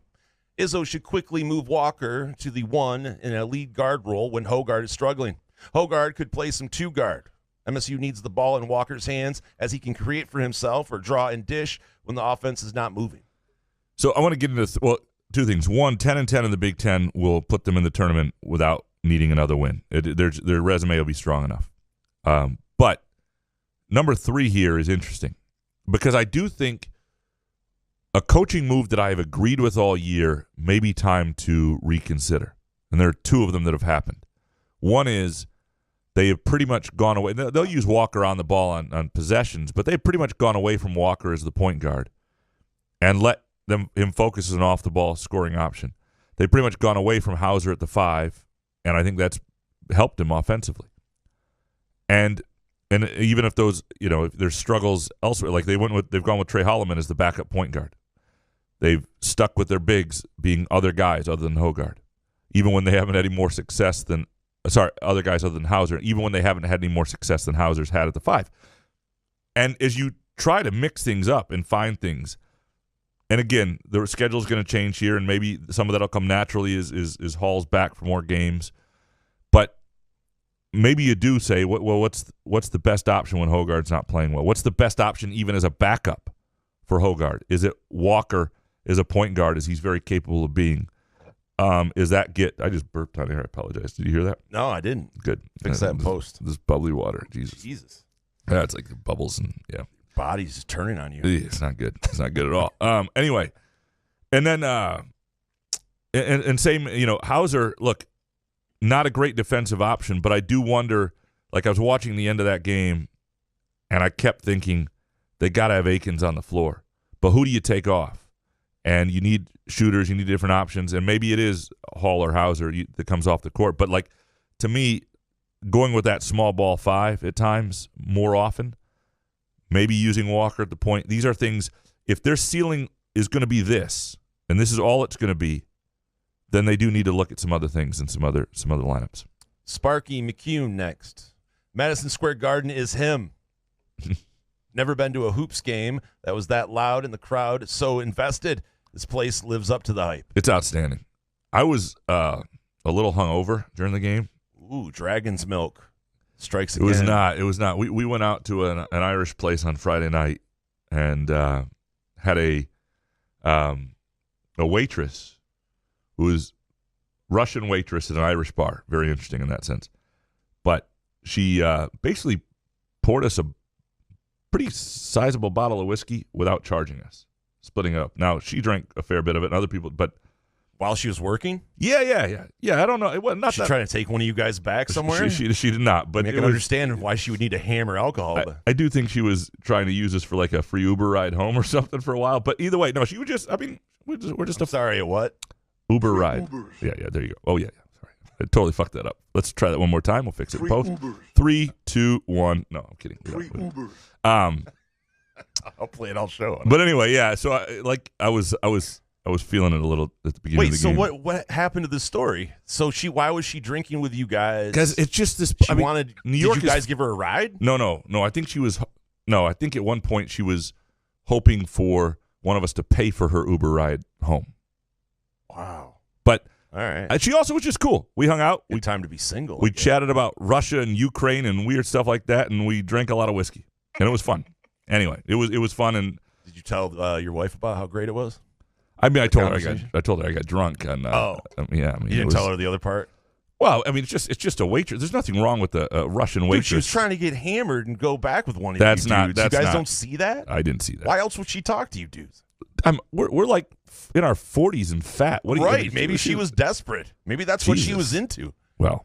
Izzo should quickly move Walker to the 1 in a lead guard role when Hoggard is struggling. Hoggard could play some 2 guard. MSU needs the ball in Walker's hands as he can create for himself or draw and dish when the offense is not moving. So I want to get into 2 things. 1, 10-10 in the Big Ten will put them in the tournament without needing another win. Their resume will be strong enough. But number 3 here is interesting because I do think a coaching move that I have agreed with all year may be time to reconsider. And there are 2 of them that have happened. One is they have pretty much gone away. They'll use Walker on the ball on possessions, but they've pretty much gone away from Walker as the point guard and let him focus as an off-the-ball scoring option. They've pretty much gone away from Hauser at the 5, and I think that's helped him offensively. And even if those, if there's struggles elsewhere, like they've gone with Trey Holloman as the backup point guard. They've stuck with their bigs being other guys other than Hoggard, even when they haven't had any more success than other guys other than Hauser, even when they haven't had any more success than Hauser's had at the 5. And as you try to mix things up and find things, and again, the schedule's going to change here, and maybe some of that will come naturally as Hall's back for more games. But maybe you do say, well, what's the best option when Hoggard's not playing well? What's the best option even as a backup for Hoggard? Is it Walker as a point guard, as he's very capable of being? is that I just burped on here. I apologize. Did you hear that? No, I didn't. Good. Fix that in post. This bubbly water. Jesus. Yeah, it's like the bubbles and yeah. Body's just turning on you. It's not good. It's not good at all. Anyway, and then and same, Hauser, look, not a great defensive option, but I do wonder, like I was watching the end of that game and I kept thinking they got to have Akins on the floor. But who do you take off? And you need shooters, you need different options, and maybe it is Hall or Hauser that comes off the court. But, like, to me, going with that small ball 5 at times more often, maybe using Walker at the point, these are things, if their ceiling is going to be this, and this is all it's going to be, then they do need to look at some other things and some other lineups. Sparky McCune next. Madison Square Garden is him. Never been to a hoops game that was that loud and the crowd so invested. This place lives up to the hype. It's outstanding. I was a little hungover during the game. Ooh, Dragon's Milk strikes again. It was not. We went out to an Irish place on Friday night and had a waitress who was Russian waitress at an Irish bar. Very interesting in that sense. But she basically poured us a pretty sizable bottle of whiskey without charging us, splitting it up. Now, she drank a fair bit of it, and other people, but while she was working? Yeah. I don't know. It wasn't not she trying to take one of you guys back somewhere? She did not. But I can understand why she would need to hammer alcohol. I do think she was trying to use us for like a free Uber ride home or something for a while. But either way, no, she would just. I mean, we're just sorry. A what? Uber ride. Ubers. Yeah. There you go. Oh yeah. Sorry, I totally fucked that up. Let's try that one more time. We'll fix it in post. Ubers. 3, 2, 1. No, I'm kidding. Ubers. I'll play it. I'll show it. But anyway, yeah. So I was feeling it a little at the beginning of the game. Wait, so what happened to the story? So why was she drinking with you guys? Because it's just this. She wanted. New York. Did you guys give her a ride? No. I think she was. No, I think at one point she was hoping for one of us to pay for her Uber ride home. Wow. But all right. She also was just cool. We hung out. Good time to be single. We chatted about Russia and Ukraine and weird stuff like that, and we drank a lot of whiskey, and it was fun. Anyway, it was fun. And did you tell your wife about how great it was? I mean, I told her I got drunk. And, yeah. I mean, you didn't tell her the other part. Well, I mean, it's just a waitress. There's nothing wrong with a Russian waitress. Dude, she was trying to get hammered and go back with one of you dudes. You guys don't see that? I didn't see that. Why else would she talk to you dudes? We're like in our 40s and fat. What do you right. Maybe she was desperate. Maybe that's what she was into. Well,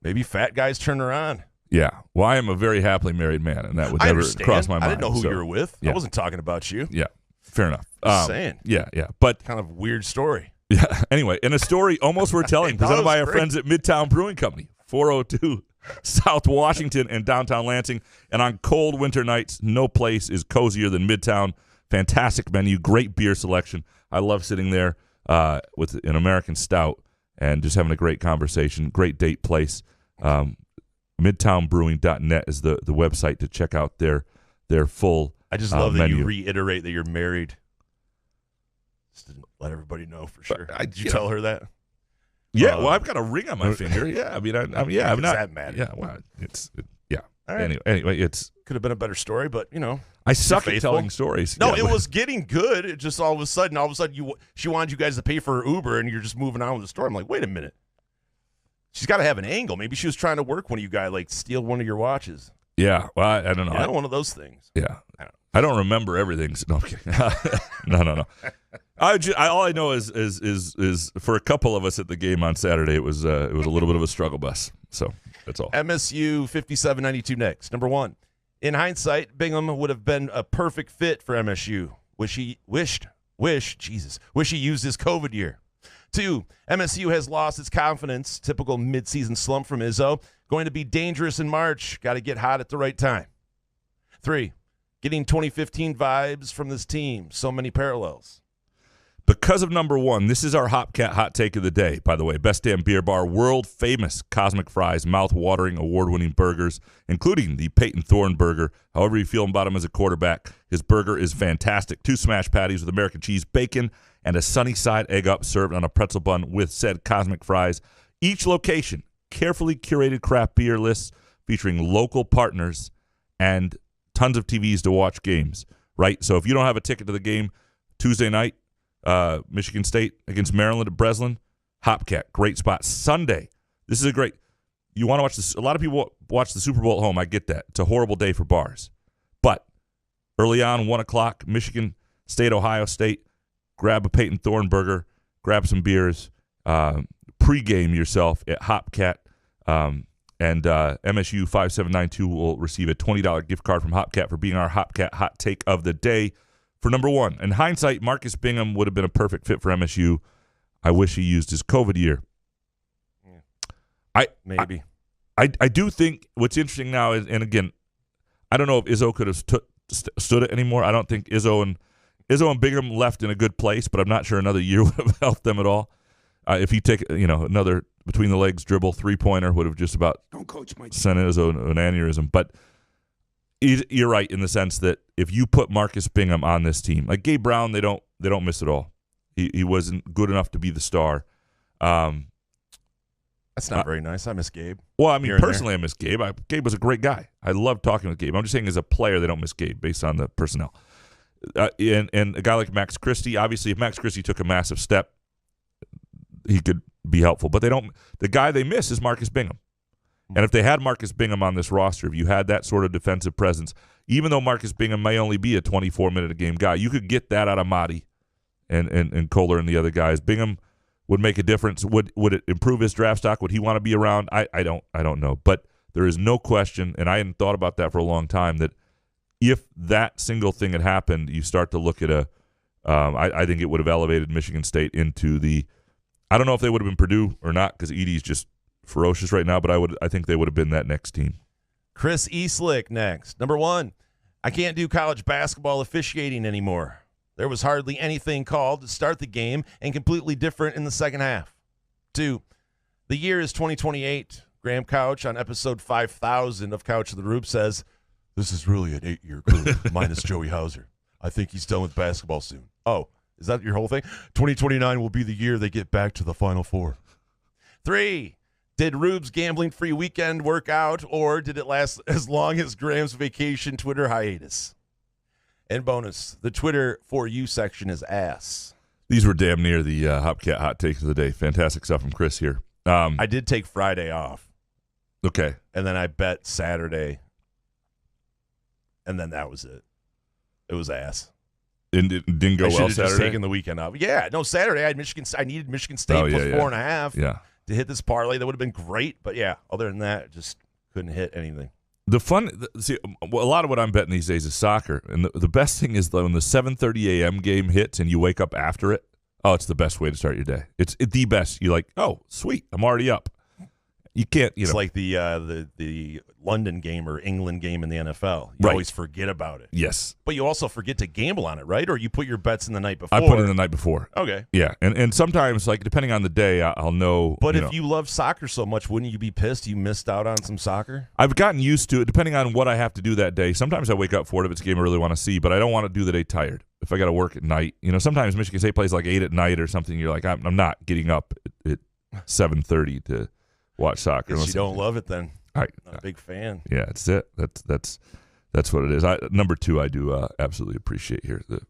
maybe fat guys turn her on. Yeah. Well, I am a very happily married man, and that would never cross my mind. I didn't know who you were with. Yeah. I wasn't talking about you. Yeah. Fair enough. Just saying. Yeah. But kind of weird story. Yeah. Anyway, in a story almost worth telling, presented by our friends at Midtown Brewing Company, 402 South Washington and downtown Lansing. And on cold winter nights, no place is cozier than Midtown. Fantastic menu, great beer selection. I love sitting there with an American stout and just having a great conversation. Great date place. MidtownBrewing.net is the website to check out their full I just love that menu. you reiterate that you're married. Just didn't let everybody know for sure. Did you tell her that? Yeah, well, I've got a ring on my finger. Yeah, I mean, I'm not that mad. Yeah, well, yeah. All right. Anyway, it's could have been a better story, but I suck at telling stories. No, it was getting good. It just all of a sudden, she wanted you guys to pay for her Uber, and you're just moving on with the story. I'm like, wait a minute. She's got to have an angle. Maybe she was trying to work one of you guys, like steal one of your watches. Yeah, well, I don't know. One of those things. Yeah, I don't remember everything. So no, I'm kidding. No. All I know is for a couple of us at the game on Saturday, it was a little bit of a struggle bus. So that's all. MSU 5792 next. Number 1. In hindsight, Bingham would have been a perfect fit for MSU. Wish he used his COVID year. 2, MSU has lost its confidence. Typical midseason slump from Izzo. Going to be dangerous in March. Got to get hot at the right time. 3, getting 2015 vibes from this team. So many parallels. Because of number 1, this is our Hopcat hot take of the day, by the way. Best Damn Beer Bar, world-famous Cosmic Fries, mouth-watering, award-winning burgers, including the Peyton Thorne burger. However you feel about him as a quarterback, his burger is fantastic. 2 smash patties with American cheese, bacon, and a sunny side egg up served on a pretzel bun with said Cosmic Fries. Each location, carefully curated craft beer lists featuring local partners and tons of TVs to watch games, right? So if you don't have a ticket to the game Tuesday night, Michigan State against Maryland at Breslin, Hopcat, great spot. Sunday, this is a great. You want to watch this? A lot of people watch the Super Bowl at home. I get that. It's a horrible day for bars, but early on, 1 o'clock, Michigan State, Ohio State. Grab a Peyton Thorne burger, grab some beers, pregame yourself at Hopcat, and MSU 5792 will receive a $20 gift card from Hopcat for being our Hopcat hot take of the day for number one. In hindsight, Marcus Bingham would have been a perfect fit for MSU. I wish he used his COVID year. Maybe. I do think what's interesting now is, and again, I don't know if Izzo could have stood it anymore. I don't think Izzo and Bingham left in a good place, but I'm not sure another year would have helped them at all. If he take another between the legs dribble 3-pointer would have just about Don't coach my team. sent Izzo an aneurysm. But you're right in the sense that if you put Marcus Bingham on this team, like Gabe Brown, they don't miss at all. He wasn't good enough to be the star. That's not very nice. I miss Gabe. Well, I mean, Here and personally, I miss Gabe. Gabe was a great guy. I love talking with Gabe. I'm just saying as a player, they don't miss Gabe based on the personnel. And a guy like Max Christie, obviously, if Max Christie took a massive step, he could be helpful. But they don't. The guy they miss is Marcus Bingham. And if they had Marcus Bingham on this roster, if you had that sort of defensive presence, even though Marcus Bingham may only be a 24-minute-a-game guy, you could get that out of Mahdi and Kohler and the other guys. Bingham would make a difference. Would it improve his draft stock? Would he want to be around? I don't know. But there is no question, and I hadn't thought about that for a long time, that if that single thing had happened, you start to look at I think it would have elevated Michigan State into the. I don't know if they would have been Purdue or not because Edie's just ferocious right now, but I think they would have been that next team. Chris Eastlick next. Number one, I can't do college basketball officiating anymore. There was hardly anything called to start the game and completely different in the second half. 2, the year is 2028. Graham Couch on episode 5000 of Couch of the Rube says, this is really an 8-year crew minus Joey Hauser. I think he's done with basketball soon. Oh, is that your whole thing? 2029 will be the year they get back to the Final Four. 3, did Rube's gambling-free weekend work out, or did it last as long as Graham's vacation Twitter hiatus? And bonus, the Twitter For You section is ass. These were damn near the Hopcat hot takes of the day. Fantastic stuff from Chris here. I did take Friday off. Okay. And then I bet Saturday. And then that was it. It was ass. And it didn't go I well should have Saturday? just taken the weekend off. Yeah, no, Saturday I had I needed Michigan State plus 4.5 to hit this parlay. That would have been great. But yeah, other than that, just couldn't hit anything. See, a lot of what I'm betting these days is soccer. And the best thing is when the 7:30 a.m. game hits and you wake up after it, oh, it's the best way to start your day. It's the best. You're like, oh, sweet, I'm already up. You can't, It's like the London game or England game in the NFL. You always forget about it. Yes. But you also forget to gamble on it, right? Or you put your bets in the night before. I put it in the night before. Okay. Yeah, and sometimes, like, depending on the day, I'll know. But if you love soccer so much, wouldn't you be pissed you missed out on some soccer? I've gotten used to it, depending on what I have to do that day. Sometimes I wake up for it if it's a game I really want to see, but I don't want to do the day tired. If I got to work at night, sometimes Michigan State plays like 8 at night or something. You're like, I'm not getting up at 7:30 to watch soccer. You don't love it then. All right. Not a big fan. Yeah, it's it. That's what it is. Number 2, I do absolutely appreciate here. The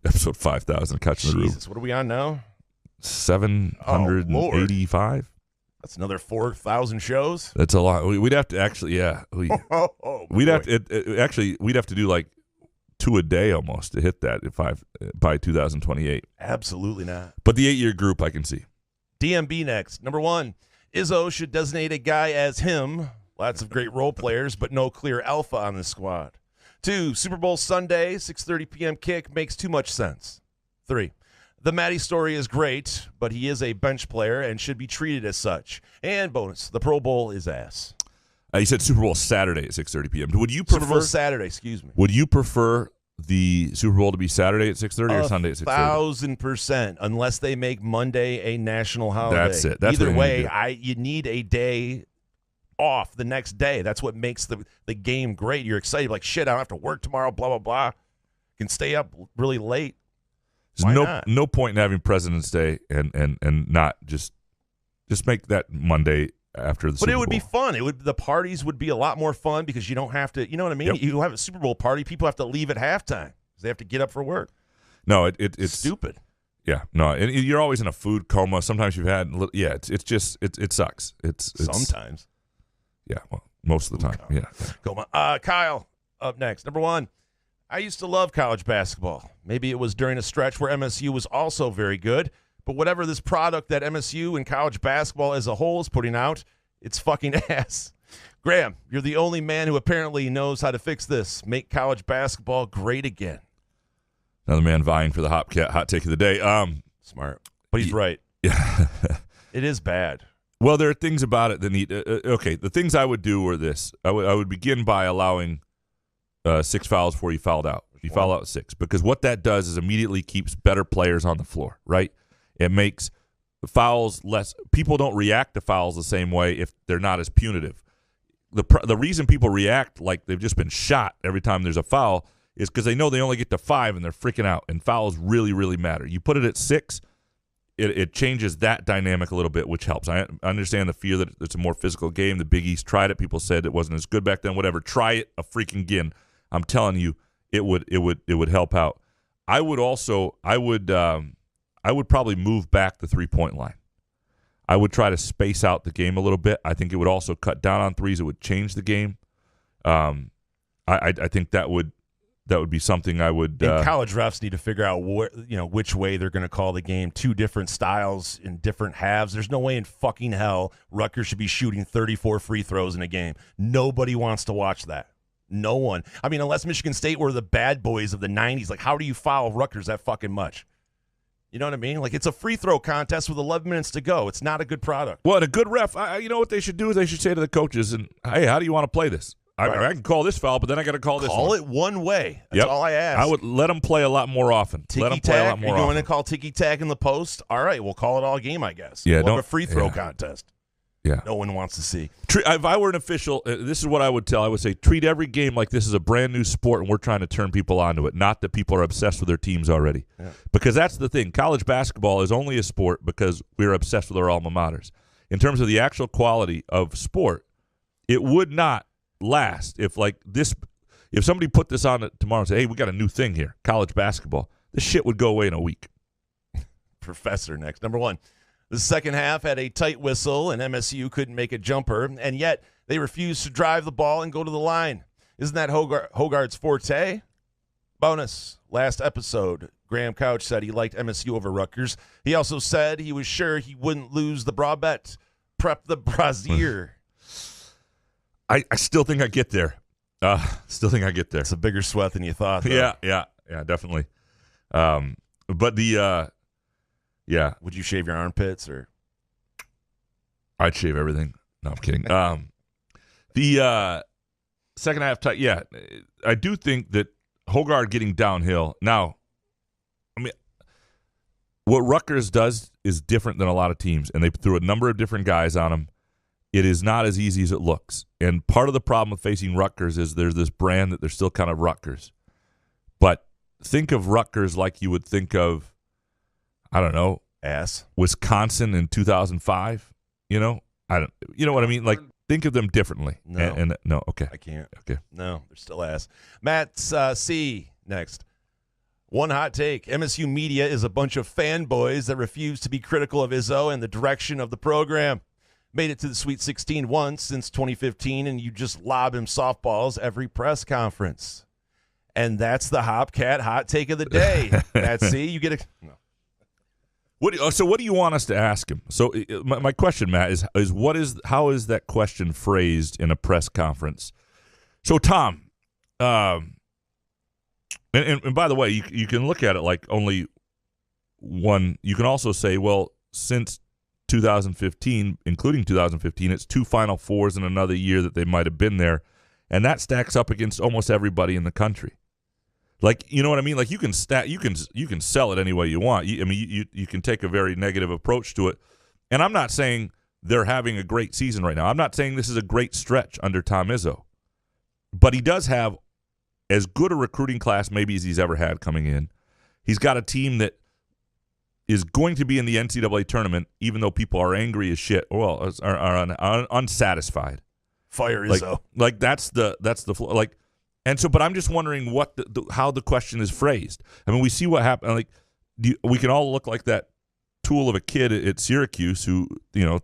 episode 5000, Catching the Rube. Jesus, what are we on now? 785. That's another 4,000 shows. That's a lot. We'd have to actually, yeah. We'd have to. We'd have to do like 2 a day almost to hit that by 2028. Absolutely not. But the 8-year group, I can see. DMB next. Number 1, Izzo should designate a guy as him. Lots of great role players, but no clear alpha on this squad. 2, Super Bowl Sunday, 6:30 p.m. kick makes too much sense. 3, the Matty story is great, but he is a bench player and should be treated as such. And bonus, the Pro Bowl is ass. You said Super Bowl Saturday at 6:30 p.m. Would you prefer Super Bowl Saturday? Excuse me. Would you prefer the Super Bowl to be Saturday at 6:30 or Sunday at 6:30? 1,000%, unless they make Monday a national holiday. That's it. That's Either what way, you need a day off the next day. That's what makes the game great. You're excited, like, shit, I don't have to work tomorrow, blah, blah, blah. Can stay up really late. There's no point in having President's Day and not just make that Monday after the Super Bowl. But it would be fun. The parties would be a lot more fun because you don't have to, you know what I mean? Yep. You have a Super Bowl party, people have to leave at halftime because they have to get up for work. No, it's stupid. Yeah, no, and you're always in a food coma. Sometimes you've had, it sucks. It's Sometimes. Yeah, well, most of the time. Yeah. Coma. Kyle, up next. Number 1, I used to love college basketball. Maybe it was during a stretch where MSU was also very good, but whatever this product that MSU and college basketball as a whole is putting out, it's fucking ass. Graham, you're the only man who apparently knows how to fix this. Make college basketball great again. Another man vying for the hot take of the day. Smart. But he's right. Yeah. It is bad. Well, there are things about it that need. Okay, the things I would do are this. I would begin by allowing 6 fouls before you fouled out. You foul out 6, because what that does is immediately keeps better players on the floor, right? It makes fouls less. People don't react to fouls the same way if they're not as punitive. The reason people react like they've just been shot every time there's a foul is because they know they only get to 5 and they're freaking out, and fouls really, really matter. You put it at 6, it changes that dynamic a little bit, which helps. I understand the fear that it's a more physical game. The Big East tried it. People said it wasn't as good back then. Whatever. Try it a freaking again. I'm telling you, it would help out. I would probably move back the 3-point line. I would try to space out the game a little bit. I think it would also cut down on threes. It would change the game. I think that would be something I would. And college refs need to figure out which way they're going to call the game. 2 different styles in different halves. There's no way in fucking hell Rutgers should be shooting 34 free throws in a game. Nobody wants to watch that. No one. I mean, unless Michigan State were the bad boys of the 90s. Like, how do you foul Rutgers that fucking much? You know what I mean? Like, it's a free throw contest with 11 minutes to go. It's not a good product. Well, and a good ref, you know what they should do is they should say to the coaches, and hey, how do you want to play this? I can call this foul, but then I got to call this one. Call it one way. That's all I ask. I would let them play a lot more often. Ticky-tack? You're going to call ticky-tack in the post? All right, we'll call it all game, I guess. Yeah, we'll have a free throw contest. Yeah. No one wants to see. If I were an official, this is what I would tell. I would say treat every game like this is a brand new sport and we're trying to turn people onto it, not that people are obsessed with their teams already. Yeah. Because that's the thing. College basketball is only a sport because we're obsessed with our alma maters. In terms of the actual quality of sport, it would not last if somebody put this on tomorrow and say, hey, we got a new thing here, college basketball. This shit would go away in a week. Professor next. Number 1. The second half had a tight whistle, and MSU couldn't make a jumper, and yet they refused to drive the ball and go to the line. Isn't that Hogarth's forte? Bonus. Last episode, Graham Couch said he liked MSU over Rutgers. He also said he was sure he wouldn't lose the bra bet. Prep the brassiere. I still think I get there. It's a bigger sweat than you thought, though. Yeah, definitely. But the yeah. Would you shave your armpits or? I'd shave everything. No, I'm kidding. The second half, I do think that Hogarth getting downhill. Now, I mean, what Rutgers does is different than a lot of teams, and they threw a number of different guys on them. It is not as easy as it looks. And part of the problem with facing Rutgers is there's this brand that they're still kind of Rutgers. But think of Rutgers like you would think of, I don't know, Wisconsin in 2005. You know what I mean? Like, think of them differently. No, no, okay, I can't. Okay, no, they're still ass. Matt C next. One hot take: MSU media is a bunch of fanboys that refuse to be critical of Izzo and the direction of the program. Made it to the Sweet 16 once since 2015, and you just lob him softballs every press conference. And that's the Hopcat hot take of the day. Matt C, you get it. No. So what do you want us to ask him? So my question, Matt, is how is that question phrased in a press conference? So Tom, and by the way, you can look at it like only one. You can also say, well, since 2015, including 2015, it's 2 Final Fours in another year that they might have been there, and that stacks up against almost everybody in the country. Like, you know what I mean? Like, you can sell it any way you want. You can take a very negative approach to it. And I'm not saying they're having a great season right now. I'm not saying this is a great stretch under Tom Izzo. But he does have as good a recruiting class maybe as he's ever had coming in. He's got a team that is going to be in the NCAA tournament, even though people are angry as shit, or are unsatisfied. Fire Izzo. Like that's the And so, but I'm just wondering how the question is phrased. I mean, we see what happened. Like, we can all look like that tool of a kid at Syracuse who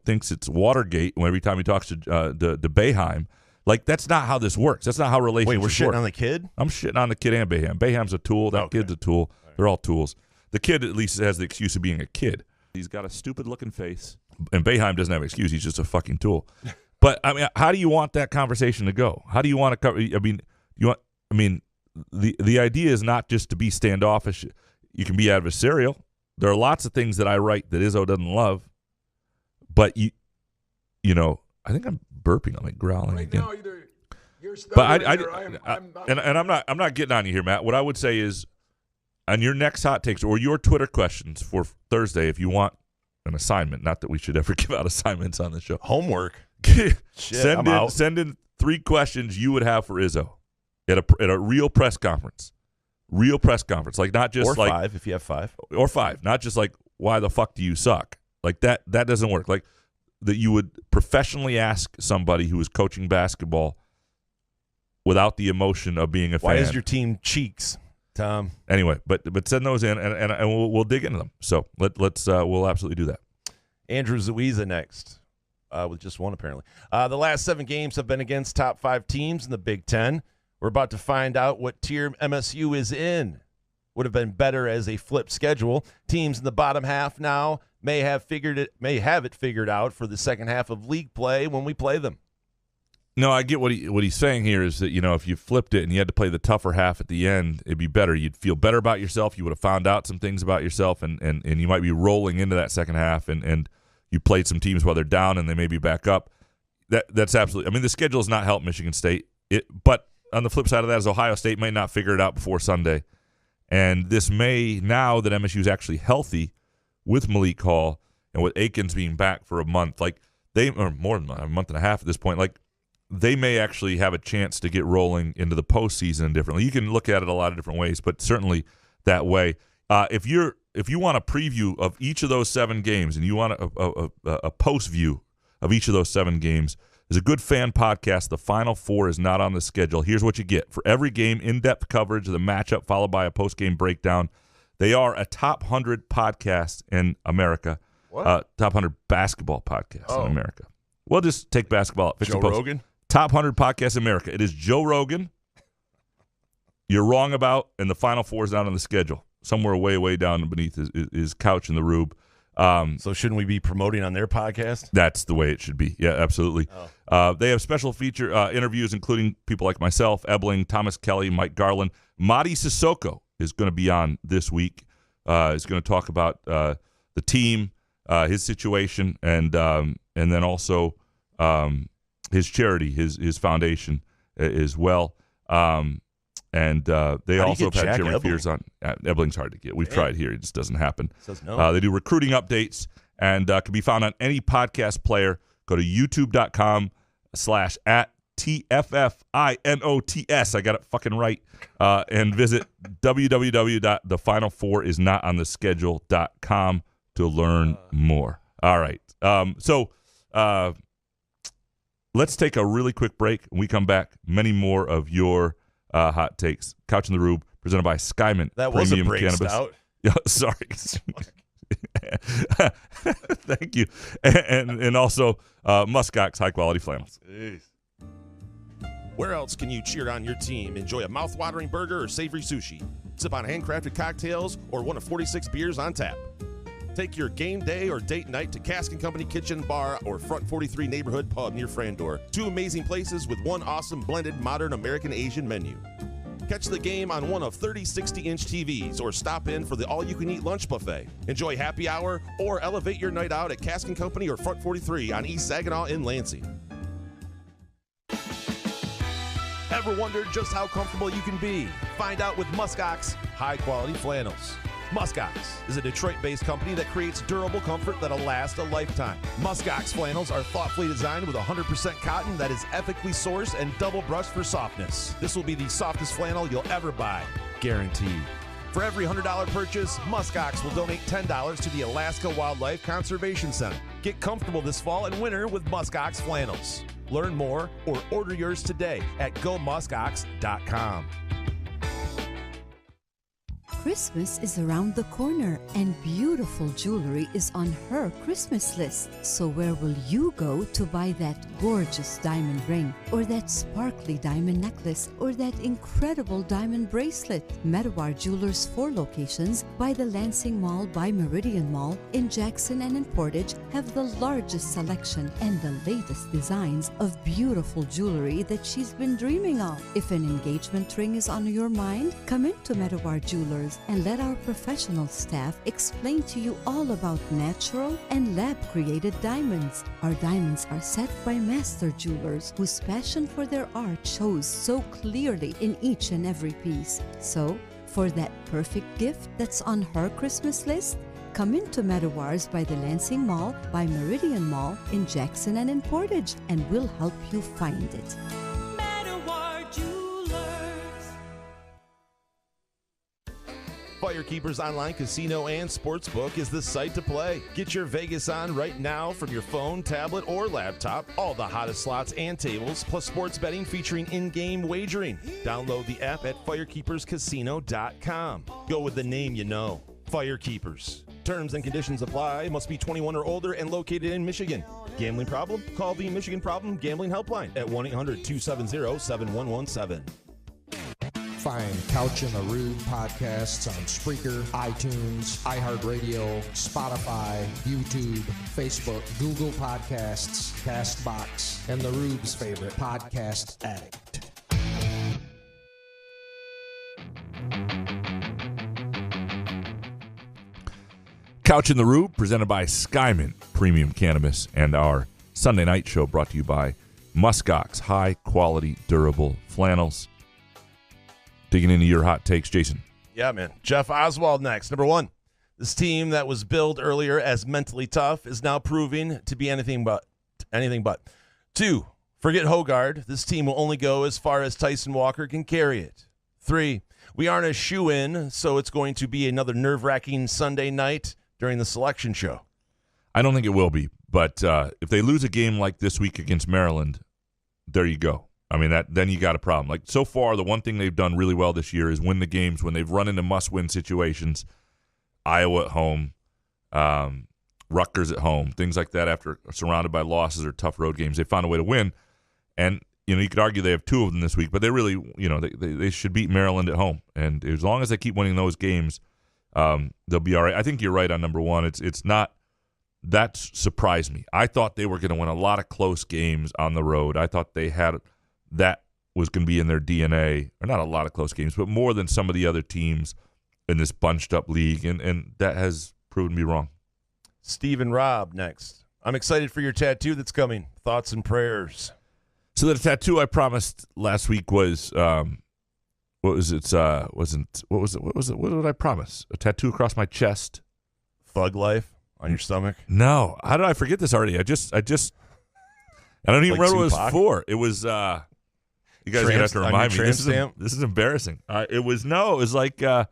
thinks it's Watergate every time he talks to Boeheim. Like, that's not how this works. That's not how relationships work. Wait, we're shitting on the kid? I'm shitting on the kid and Boeheim. Boeheim's a tool. That kid's a tool. Right. They're all tools. The kid at least has the excuse of being a kid. He's got a stupid-looking face. And Boeheim doesn't have an excuse. He's just a fucking tool. But, I mean, how do you want that conversation to go? How do you want to cover? The idea is not just to be standoffish. You can be adversarial. There are lots of things that I write that Izzo doesn't love. But, I think I'm burping. I'm like growling right again. Now, either you're but I'm not getting on you here, Matt. What I would say is, on your next hot takes or your Twitter questions for Thursday, if you want an assignment, not that we should ever give out assignments on the show. Homework. Send in 3 questions you would have for Izzo at a real press conference. Real press conference, like not just or like 5 if you have 5 or 5, not just like why the fuck do you suck? Like that doesn't work. Like that you would professionally ask somebody who is coaching basketball without the emotion of being a fan. Why is your team cheeks, Tom? Anyway, but send those in and we'll dig into them. So let's we'll absolutely do that. Andrew Zuiza next, with just one apparently. The last 7 games have been against top 5 teams in the Big Ten. We're about to find out what tier MSU is in. Would have been better as a flipped schedule. Teams in the bottom half now may have it figured out for the second half of league play when we play them. No, I get what he's saying here is that, if you flipped it and you had to play the tougher half at the end, it'd be better. You'd feel better about yourself. You would have found out some things about yourself, and you might be rolling into that second half, and you played some teams while they're down and they may be back up. That's absolutely – I mean, the schedule has not helped Michigan State. But on the flip side of that is Ohio State may not figure it out before Sunday. And this may, now that MSU is actually healthy with Malik Hall and with Akins being back for a month, or more than a month and a half at this point, like, they may actually have a chance to get rolling into the postseason differently. You can look at it a lot of different ways, but certainly that way. If you want a preview of each of those 7 games and you want a post view of each of those 7 games, there's a good fan podcast. The Final Four is not on the schedule. Here's what you get. For every game, in-depth coverage of the matchup followed by a post-game breakdown. They are a top 100 podcast in America. What? Top 100 basketball podcast in America. We'll just take basketball. Joe Rogan? Top 100 podcast in America. It is Joe Rogan. You're wrong about, and the Final Four is not on the schedule. Somewhere way, way down beneath is Couch and the Rube. So shouldn't we be promoting on their podcast? That's the way it should be. Yeah, absolutely. They have special feature interviews, including people like myself, Ebling, Thomas Kelly, Mike Garland. Madi Sissoko is going to be on this week. He's going to talk about the team, his situation, and then also his charity, his foundation as well. And they also have had Jeremy Fears on. Ebling's hard to get. We've tried here. It just doesn't happen. Says no. They do recruiting updates and can be found on any podcast player. Go to youtube.com/@TFFINOTS. I got it fucking right. And visit www.thefinal4isnotontheschedule.com to learn more. All right. So let's take a really quick break. When we come back, many more of your hot takes. Couch in the Rube, presented by Skyman. That was Premium a break Cannabis. stout. Yeah, sorry. Thank you. And also Muskox high-quality flannels. Jeez. Where else can you cheer on your team, enjoy a mouth-watering burger or savory sushi, sip on handcrafted cocktails, or one of 46 beers on tap? Take your game day or date night to Cask & Company Kitchen Bar or Front 43 Neighborhood Pub near Frandor. 2 amazing places with one awesome blended modern American Asian menu. Catch the game on one of 30 60-inch TVs or stop in for the all-you-can-eat lunch buffet. Enjoy happy hour or elevate your night out at Cask & Company or Front 43 on East Saginaw in Lansing. Ever wondered just how comfortable you can be? Find out with Muskox high-quality flannels. Muskox is a Detroit-based company that creates durable comfort that'll last a lifetime. Muskox flannels are thoughtfully designed with 100% cotton that is ethically sourced and double brushed for softness. This will be the softest flannel you'll ever buy, guaranteed. For every $100 purchase, Muskox will donate $10 to the Alaska Wildlife Conservation Center. Get comfortable this fall and winter with Muskox flannels. Learn more or order yours today at gomuskox.com. Christmas is around the corner and beautiful jewelry is on her Christmas list. So where will you go to buy that gorgeous diamond ring, or that sparkly diamond necklace, or that incredible diamond bracelet? Medawar Jewelers' 4 locations by the Lansing Mall by Meridian Mall in Jackson and in Portage have the largest selection and the latest designs of beautiful jewelry that she's been dreaming of. If an engagement ring is on your mind, come into Medawar Jewelers and let our professional staff explain to you all about natural and lab-created diamonds. Our diamonds are set by master jewelers whose passion for their art shows so clearly in each and every piece. So, for that perfect gift that's on her Christmas list, come into Medawar's by the Lansing Mall by Meridian Mall in Jackson and in Portage, and we'll help you find it. Firekeepers Online Casino and Sportsbook is the site to play. Get your Vegas on right now from your phone, tablet, or laptop. All the hottest slots and tables, plus sports betting featuring in-game wagering. Download the app at firekeeperscasino.com. Go with the name you know. Firekeepers. Terms and conditions apply. Must be 21 or older and located in Michigan. Gambling problem? Call the Michigan Problem Gambling Helpline at 1-800-270-7117. Find Couch in the Rube podcasts on Spreaker, iTunes, iHeartRadio, Spotify, YouTube, Facebook, Google Podcasts, CastBox, and the Rube's favorite, Podcast Addict. Couch in the Rube, presented by Skyman Premium Cannabis, and our Sunday night show brought to you by Muskox, high-quality, durable flannels. Digging into your hot takes, Jason. Yeah, man. Jeff Oswald next. Number 1, this team that was billed earlier as mentally tough is now proving to be anything but. 2, forget Hogard. This team will only go as far as Tyson Walker can carry it. 3, we aren't a shoe-in, so it's going to be another nerve-wracking Sunday night during the selection show. I don't think it will be, but if they lose a game like this week against Maryland, there you go. I mean, then you got a problem. Like, so far, the one thing they've done really well this year is win the games when they've run into must-win situations. Iowa at home, Rutgers at home, things like that after surrounded by losses or tough road games. They found a way to win. And, you could argue they have 2 of them this week, but they really, they should beat Maryland at home. And as long as they keep winning those games, they'll be all right. I think you're right on number 1. It's not – that surprised me. I thought they were going to win a lot of close games on the road. I thought they had – that was going to be in their DNA, or not a lot of close games, but more than some of the other teams in this bunched-up league, and that has proven me wrong. Steve and Rob next. I'm excited for your tattoo that's coming. Thoughts and prayers. So the tattoo I promised last week was what was it? What did I promise? A tattoo across my chest. Thug life on your stomach. No, how did I forget this already? I don't even remember what it was for. It was you guys are gonna have to remind me. This is embarrassing. It was like I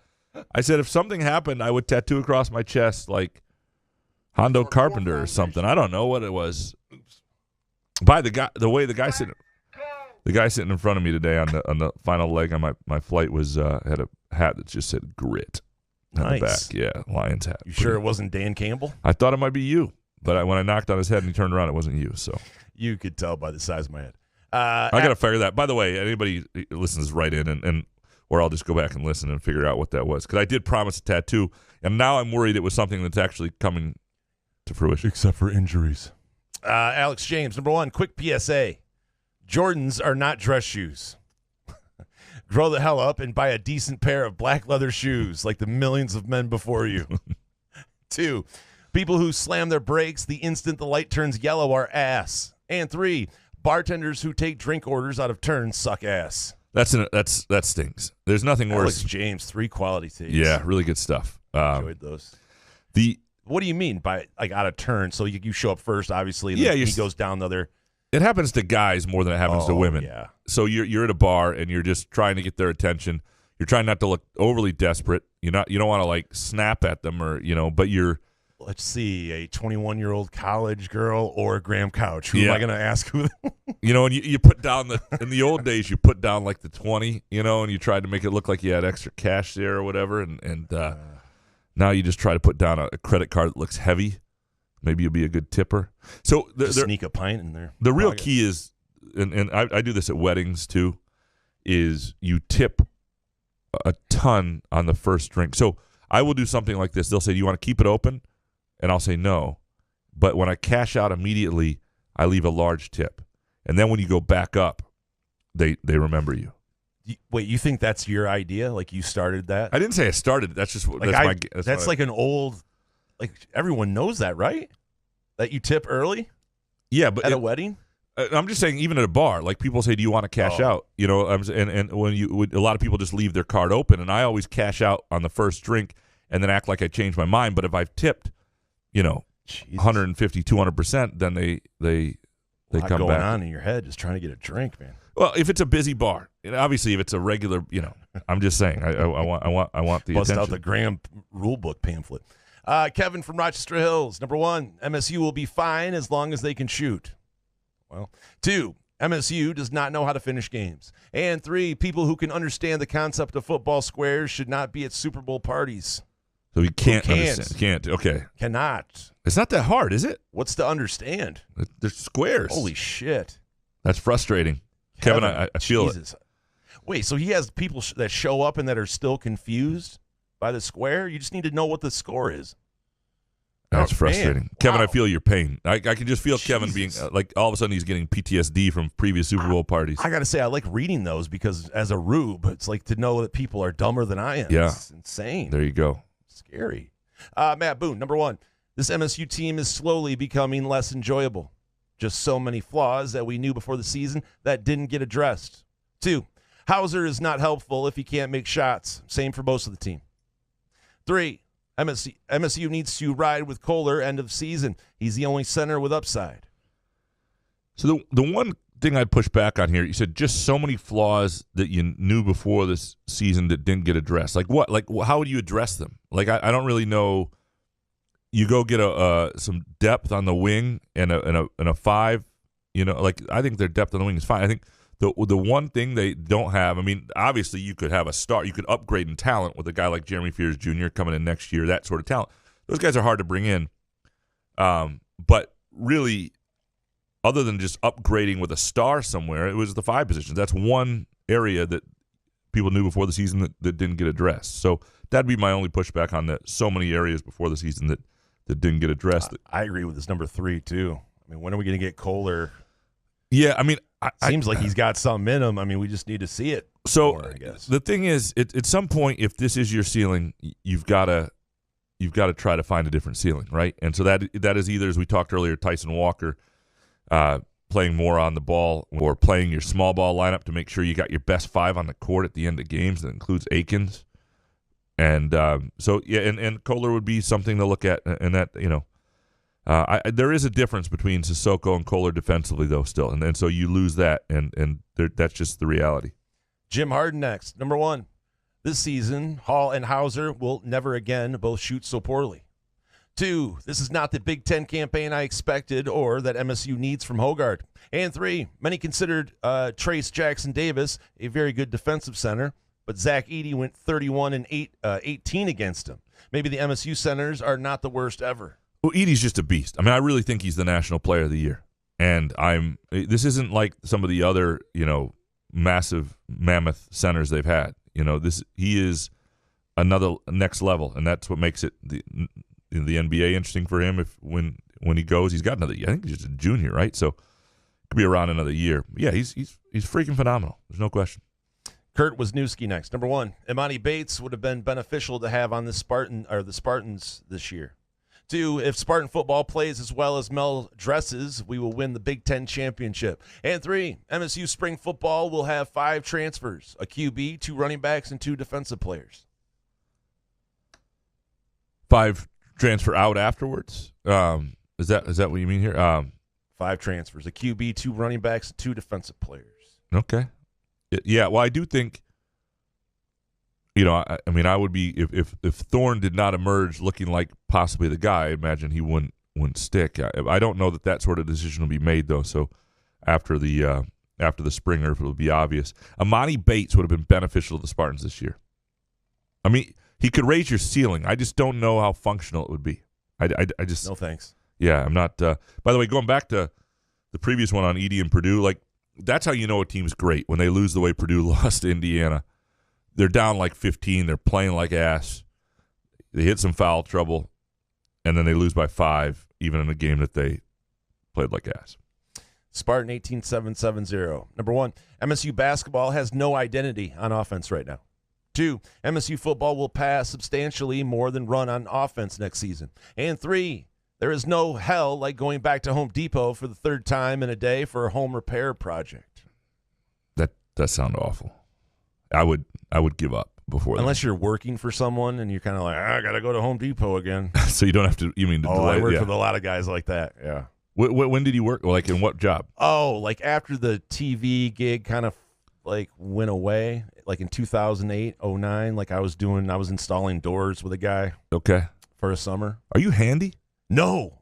said, if something happened, I would tattoo across my chest like Hondo Carpenter or something. I don't know what it was. By the guy sitting in front of me today on the final leg on my flight was had a hat that just said grit on the back. Yeah, Lions hat. You sure it wasn't Dan Campbell? I thought it might be you, but when I knocked on his head and he turned around, it wasn't you. So you could tell by the size of my head. I got to figure that. By the way, anybody listens right in, and or I'll just go back and listen and figure out what that was. Because I did promise a tattoo, and now I'm worried it was something that's actually coming to fruition. Except for injuries. Alex James, number 1, quick PSA. Jordans are not dress shoes. Grow the hell up and buy a decent pair of black leather shoes like the millions of men before you. 2, people who slam their brakes the instant the light turns yellow are ass. And 3, bartenders who take drink orders out of turn suck ass. That stings. There's nothing worse. Alex James, 3 quality takes. Yeah, really good stuff. Enjoyed those. What do you mean by like out of turn? So you show up first, obviously. And he goes down the other. It happens to guys more than it happens to women. Yeah. So you're at a bar and you're just trying to get their attention. You're trying not to look overly desperate. You don't want to like snap at them or but you're let's see, a 21-year-old college girl or Graham Couch. Who am I going to ask? Who? And you put down in the old days, you put down like the 20, and you tried to make it look like you had extra cash there or whatever. And now you just try to put down a credit card that looks heavy. Maybe you'll be a good tipper. So sneak a pint in there. The real key is, and I do this at weddings too, is you tip a ton on the first drink. So I will do something like this. They'll say, do you want to keep it open? And I'll say no. But when I cash out immediately, I leave a large tip. And then when you go back up, they remember you. Wait, you think that's your idea? Like you started that? I didn't say I started. That's just that's like an old, like everyone knows that, right? That you tip early? Yeah, but at a wedding? I'm just saying, even at a bar, like people say, do you want to cash out? And when a lot of people just leave their card open, and I always cash out on the first drink and then act like I changed my mind. But if I've tipped, 150, 200%, then they come going back. On in your head, just trying to get a drink, man. Well, if it's a busy bar, obviously, if it's a regular, I'm just saying, I want the Bust attention. out the Graham rule book pamphlet. Kevin from Rochester Hills. Number 1, MSU will be fine as long as they can shoot. Well, 2, MSU does not know how to finish games. And 3, people who can understand the concept of football squares should not be at Super Bowl parties. So you can't understand. Can't. Okay. Cannot. It's not that hard, is it? What's to understand? They're squares. Holy shit. That's frustrating. Kevin, I feel Jesus. Wait, so he has people that show up and that are still confused by the square? You just need to know what the score is. That's frustrating. Man. Kevin, Wow. I feel your pain. I can just feel Kevin being like all of a sudden he's getting PTSD from previous Super Bowl parties. I got to say, I like reading those because as a Rube, it's like to know that people are dumber than I am. Yeah. It's insane. There you go. Scary. Matt Boone, number 1. This MSU team is slowly becoming less enjoyable. Just so many flaws that we knew before the season that didn't get addressed. 2, Hauser is not helpful if he can't make shots. Same for most of the team. 3, MSU needs to ride with Kohler end of season. He's the only center with upside. So the one thing I'd push back on here, you said just so many flaws that you knew before this season that didn't get addressed. Like what? Like how would you address them? Like I don't really know. You go get some depth on the wing and a 5. Like I think their depth on the wing is fine. I think the one thing they don't have. I mean, obviously you could have a star. You could upgrade in talent with a guy like Jeremy Fears Jr. coming in next year. That sort of talent. Those guys are hard to bring in. But really, other than just upgrading with a star somewhere, it was the 5 positions. That's one area that people knew before the season that didn't get addressed. So that'd be my only pushback on that. So many areas before the season that didn't get addressed. I agree with this number 3 too. I mean, when are we going to get Kohler? Yeah, I mean, seems like he's got something in him. I mean, we just need to see it. So more, I guess. The thing is, at some point, if this is your ceiling, you've got to try to find a different ceiling, right? And so that is either, as we talked earlier, Tyson Walker playing more on the ball or playing your small ball lineup to make sure you got your best 5 on the court at the end of games. That includes Akins. And and Kohler would be something to look at, and that there is a difference between Sissoko and Kohler defensively, though, still, and so you lose that, and that's just the reality. Jim Harden next, number 1. This season, Hall and Hauser will never again both shoot so poorly. 2, this is not the Big Ten campaign I expected or that MSU needs from Hogard. And 3, many considered Trace Jackson Davis a very good defensive center, but Zach Edey went 31 and 18 against him. Maybe the MSU centers are not the worst ever. Well, Edey's just a beast. I mean, I really think he's the National Player of the Year. And this isn't like some of the other, massive mammoth centers they've had. He is another next level, and that's what makes it the NBA interesting for him. If when he goes, he's got another year. I think he's just a junior, right? So could be around another year. Yeah, he's freaking phenomenal. There's no question. Kurt Wisniewski next. Number 1, Imani Bates would have been beneficial to have on the Spartans this year. 2, if Spartan football plays as well as Mel dresses, we will win the Big Ten championship. And 3, MSU spring football will have 5 transfers, a QB, 2 running backs, and 2 defensive players. 5 transfer out afterwards? Is that what you mean here? 5 transfers, a QB, 2 running backs, and 2 defensive players. Okay. Yeah, well, I do think I mean, I would be if Thorne did not emerge looking like possibly the guy. I imagine he wouldn't stick. I don't know that sort of decision will be made though. So after the Springer, it'll be obvious. Amani Bates would have been beneficial to the Spartans this year. I mean, he could raise your ceiling. I just don't know how functional it would be. I just no thanks. Yeah, I'm not. By the way, going back to the previous one on Edey and Purdue, like that's how you know a team's great when they lose the way Purdue lost to Indiana. They're down like 15. They're playing like ass. They hit some foul trouble, and then they lose by 5, even in a game that they played like ass. Spartan 18770. Number 1, MSU basketball has no identity on offense right now. 2, MSU football will pass substantially more than run on offense next season. And 3, there is no hell like going back to Home Depot for the 3rd time in a day for a home repair project. That does sound awful. I would give up before that. Unless you're working for someone and you're kind of like, I got to go to Home Depot again. So you don't have to, you mean to delay? I worked with a lot of guys like that, yeah. When did you work? Like in what job? Oh, like after the TV gig kind of like went away, like in 2008, 09, like I was installing doors with a guy. Okay. For a summer. Are you handy? No.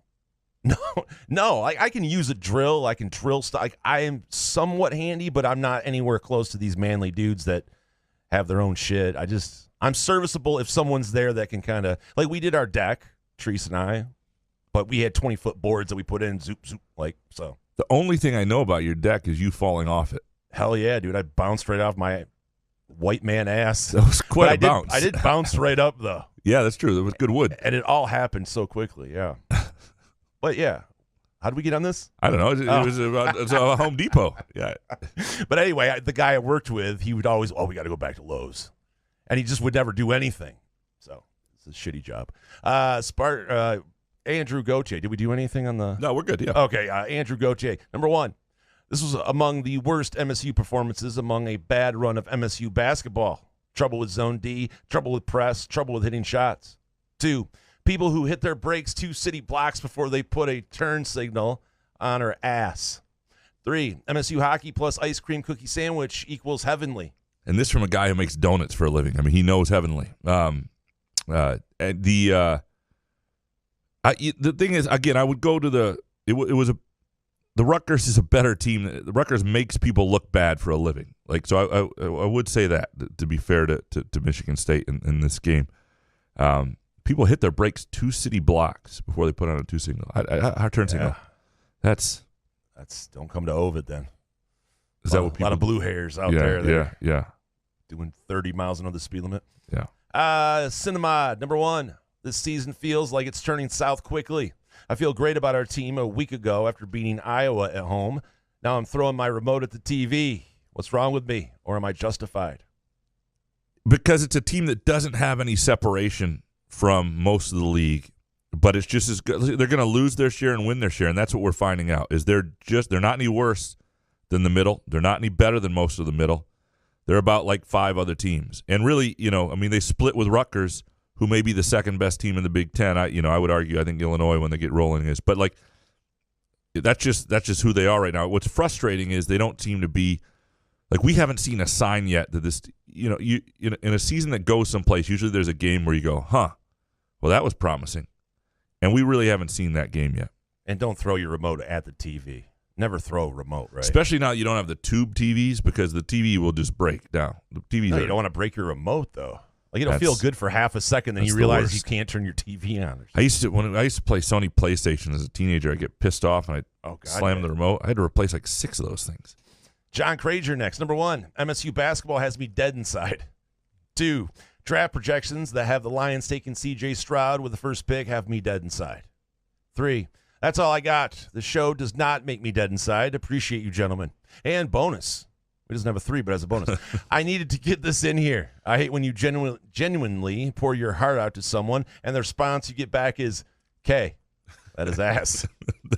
I can use a drill. I can drill stuff. I am somewhat handy, but I'm not anywhere close to these manly dudes that have their own shit. I'm serviceable if someone's there that can kind of, like we did our deck, Treese and I, but we had 20-foot boards that we put in, zoop, like so. The only thing I know about your deck is you falling off it. Hell yeah, dude. I bounced right off my white man ass. That was quite a bounce. I did bounce right up, though. Yeah, that's true. That was good wood. And it all happened so quickly, yeah. But, yeah. How did we get on this? I don't know. It was about Home Depot. Yeah. But anyway, the guy I worked with, he would always, we got to go back to Lowe's. And he just would never do anything. So it's a shitty job. Andrew Gauthier. Did we do anything on the? No, we're good, yeah. Okay, Andrew Gauthier. Number 1, this was among the worst MSU performances among a bad run of MSU basketball. Trouble with zone D, trouble with press, trouble with hitting shots. 2, people who hit their brakes 2 city blocks before they put a turn signal on her ass. 3, MSU hockey plus ice cream cookie sandwich equals heavenly. And this from a guy who makes donuts for a living. I mean, he knows heavenly. The thing is, again, I would go to the Rutgers is a better team. The Rutgers makes people look bad for a living. Like, so I would say that, to be fair to Michigan State in this game. People hit their brakes 2 city blocks before they put on a 2 signal. Our turn signal. That's don't come to Ovid then. Is that what people? A lot of blue hairs out there. Yeah. Doing 30 miles under the speed limit. Yeah. Cinema, number 1. This season feels like it's turning south quickly. I feel great about our team a week ago after beating Iowa at home. Now I'm throwing my remote at the TV. What's wrong with me? Or am I justified? Because it's a team that doesn't have any separation from most of the league, but it's just as good. They're going to lose their share and win their share, and that's what we're finding out. Is they're not any worse than the middle. They're not any better than most of the middle. They're about like 5 other teams. And really, they split with Rutgers, who may be the second best team in the Big Ten. I would argue, I think Illinois, when they get rolling, is. But like, that's just who they are right now. What's frustrating is they don't seem to be like, we haven't seen a sign yet that this, in a season that goes someplace, usually there's a game where you go, well, that was promising. And we really haven't seen that game yet. And don't throw your remote at the TV. Never throw a remote, right? Especially now that you don't have the tube TVs, because the TV will just break down. The TVs you don't want to break your remote, though. Like, it'll feel good for half a second, then you realize you can't turn your TV on. I used to play Sony PlayStation as a teenager. I'd get pissed off and I'd slam the remote. I had to replace like 6 of those things. John Crager next. Number 1, MSU basketball has me dead inside. 2, draft projections that have the Lions taking CJ Stroud with the first pick have me dead inside. 3, that's all I got. The show does not make me dead inside. Appreciate you, gentlemen. And bonus. It doesn't have a 3, but has a bonus. I needed to get this in here. I hate when you genuinely pour your heart out to someone, and the response you get back is, K. That is ass.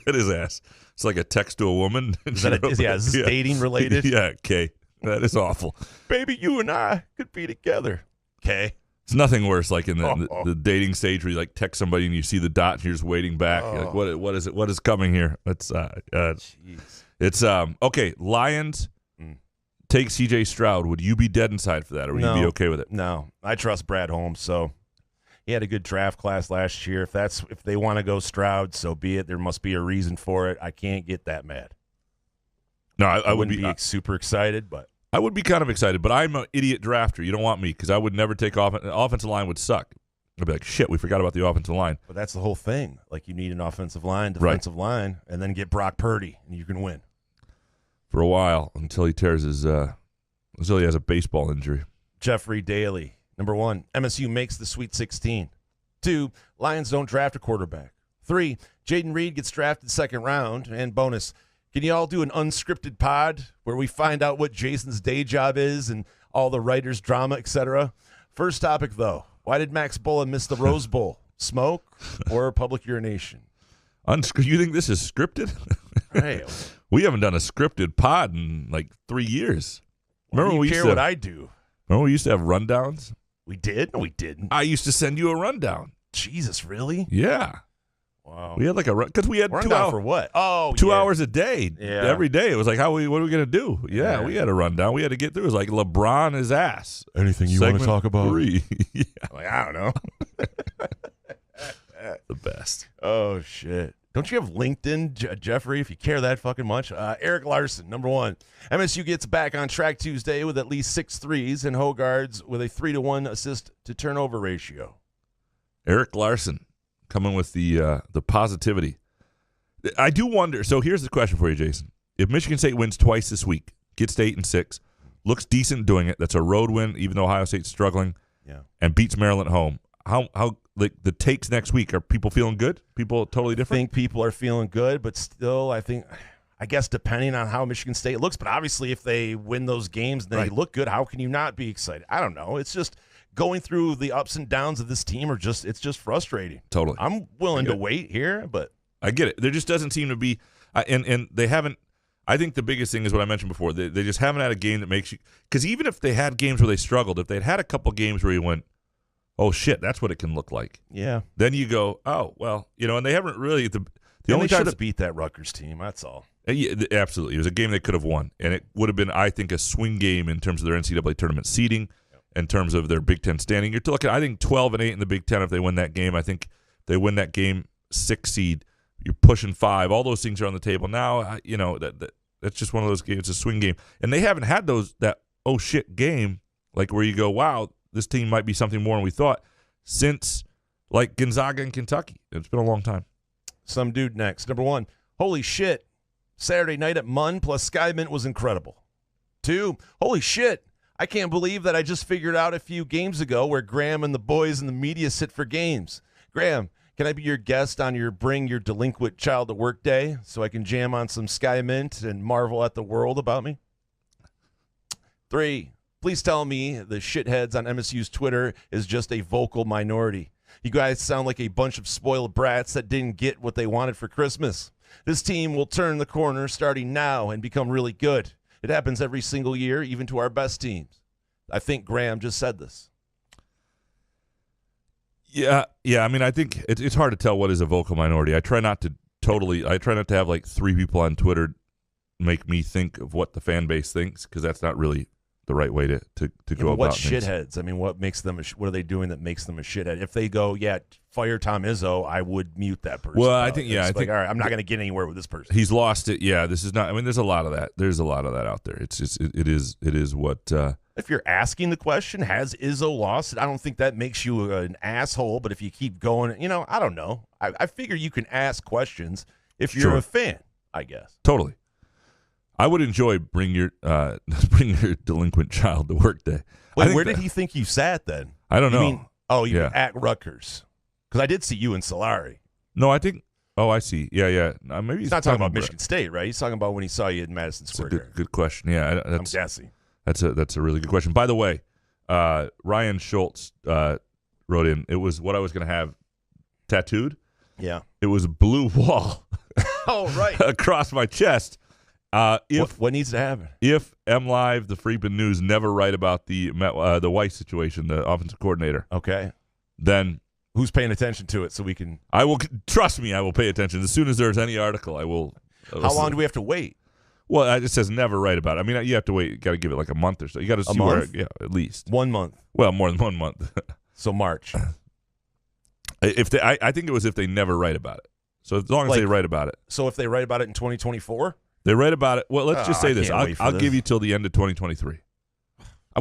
That is ass. It's like a text to a woman. Is this dating related? Yeah, K. That is awful. Baby, you and I could be together. K. It's nothing worse, like in the dating stage where you like text somebody and you see the dot and you're just waiting back. You're like, what is it? What is coming here? It's okay. Lions take CJ Stroud, would you be dead inside for that, or would you be okay with it? No, I trust Brad Holmes. So he had a good draft class last year. If they want to go Stroud, so be it. There must be a reason for it. I can't get that mad. No, I would wouldn't be super excited, but I would be kind of excited. But I'm an idiot drafter. You don't want me because I would never take off. Offensive line would suck. I'd be like, shit, we forgot about the offensive line. But that's the whole thing. Like, you need an offensive line, defensive line, and then get Brock Purdy, and you can win. For a while until he tears his until he has a baseball injury. Jeffrey Daly, number 1, MSU makes the Sweet 16. 2, Lions don't draft a quarterback. 3, Jaden Reed gets drafted second round. And bonus, can you all do an unscripted pod where we find out what Jason's day job is and all the writers' drama, etc.? First topic, though. Why did Max Bullen miss the Rose Bowl? Smoke or public urination? You think this is scripted? Hey, We haven't done a scripted pod in like 3 years. Remember you we care used to what I do? Remember we used to have rundowns? We did? No, we didn't. I used to send you a rundown. Jesus, really? Yeah. Wow. We had like a run because we had Rundown 2 hours for what? Oh, 2 yeah. hours a day. Yeah. Every day. It was like, what are we going to do? Yeah, Yeah. we had a rundown. We had to get through. It was like LeBron his ass. Anything you want to talk about? 3. Yeah. Like, I don't know. The best. Oh, shit. Don't you have LinkedIn, Jeffrey, if you care that fucking much? Eric Larson, number 1. MSU gets back on track Tuesday with at least 6 threes and Hogards with a 3-to-1 assist-to-turnover ratio. Eric Larson coming with the positivity. I do wonder. So here's the question for you, Jason. If Michigan State wins twice this week, gets to 8-6, looks decent doing it, that's a road win, even though Ohio State's struggling, and beats Maryland at home. How like the takes next week, are people feeling good? People totally I different? think people are feeling good, but still, I guess depending on how Michigan State looks, but obviously if they win those games and they look good, how can you not be excited? I don't know. It's just going through the ups and downs of this team it's just frustrating. Totally. I'm willing to wait here, but I get it. There just doesn't seem to be and they haven't. I think the biggest thing is what I mentioned before. They just haven't had a game that makes you – because even if they had games where they struggled, if they'd had a couple games where you went, oh, shit, that's what it can look like. yeah. Then you go, oh, well, and they haven't really – the The only they should time have beat that Rutgers team, that's all. Yeah, absolutely. It was a game they could have won, and it would have been, I think, a swing game in terms of their NCAA tournament seeding, in terms of their Big Ten standing. You're looking, I think, 12-8 in the Big Ten if they win that game. I think they win that game 6 seed. You're pushing 5. All those things are on the table now. That's just one of those games. It's a swing game, and they haven't had that oh shit game like where you go, wow, this team might be something more than we thought since like Gonzaga and Kentucky. It's been a long time. Some dude next. Number 1, holy shit, Saturday night at Munn plus Sky Mint was incredible. 2, holy shit, I can't believe that I just figured out a few games ago where Graham and the boys in the media sit for games. Graham, can I be your guest on your Bring Your Delinquent Child to Work Day so I can jam on some Sky Mint and marvel at the world about me? 3, please tell me the shitheads on MSU's Twitter is just a vocal minority. You guys sound like a bunch of spoiled brats that didn't get what they wanted for Christmas. This team will turn the corner starting now and become really good. It happens every single year, even to our best teams. I think Graham just said this. Yeah. I mean, I think it's hard to tell what is a vocal minority. I try not to have like 3 people on Twitter make me think of what the fan base thinks, because that's not really the right way to go about what things. Shitheads? I mean, what are they doing that makes them a shithead? If they go, fire Tom Izzo, I would mute that person. Well, I think all right, I'm not going to get anywhere with this person. He's lost it. Yeah, this is not. I mean, there's a lot of that. There's a lot of that out there. It's just it is what. If you're asking the question, has Izzo lost it? I don't think that makes you an asshole. But if you keep going, I don't know. I figure you can ask questions if you're a fan, I guess. Totally. I would enjoy bring your delinquent child to work day. Wait, where did he think you sat then? I don't know. You were at Rutgers. Because I did see you in Solari. No, I think. Oh, I see. Yeah. Maybe he's not talking about Michigan State, right? He's talking about when he saw you in Madison Square Garden. Good question. Yeah, I'm guessing. That's a really good question. By the way, Ryan Schultz wrote in. It was what I was going to have tattooed. Yeah. It was a blue wall. Oh, right. across my chest. What needs to happen? If MLive, the Freeman News, never write about the Weiss situation, the offensive coordinator, okay, then who's paying attention to it so we can? I will trust me. I will pay attention as soon as there's any article. I will. How long do we have to wait? Well, it says never write about it. I mean, you have to wait. You got to give it like a month or so. You got to see where, at least 1 month. Well, more than 1 month. So March. I think it was if they never write about it. So as long as they write about it. So if they write about it in 2024, they write about it. Well, let's just say this. I'll give you till the end of 2023.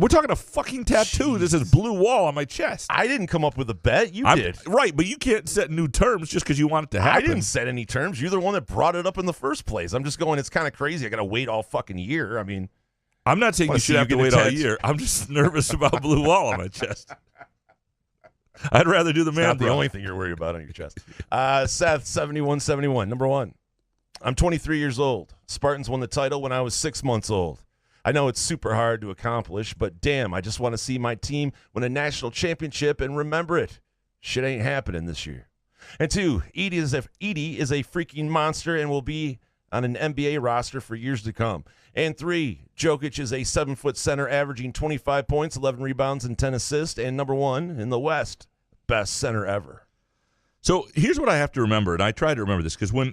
We're talking a fucking tattoo. This is blue wall on my chest. I didn't come up with a bet. You did. Right, but you can't set new terms just because you want it to happen. I didn't set any terms. You're the one that brought it up in the first place. I'm just going, it's kind of crazy. I got to wait all fucking year. I mean, I'm not saying you should have to wait all year. I'm just nervous about blue wall on my chest. I'd rather do the math. Not the only thing you're worried about on your chest. Seth, 7171. Number one, I'm 23 years old. Spartans won the title when I was 6 months old. I know it's super hard to accomplish, but damn, I just want to see my team win a national championship and remember it. Shit ain't happening this year. And two, Edie is a freaking monster and will be on an NBA roster for years to come. And three, Jokic is a 7-foot center averaging 25 points, 11 rebounds, and 10 assists, and number one in the West, best center ever. So here's what I have to remember, and I try to remember this because when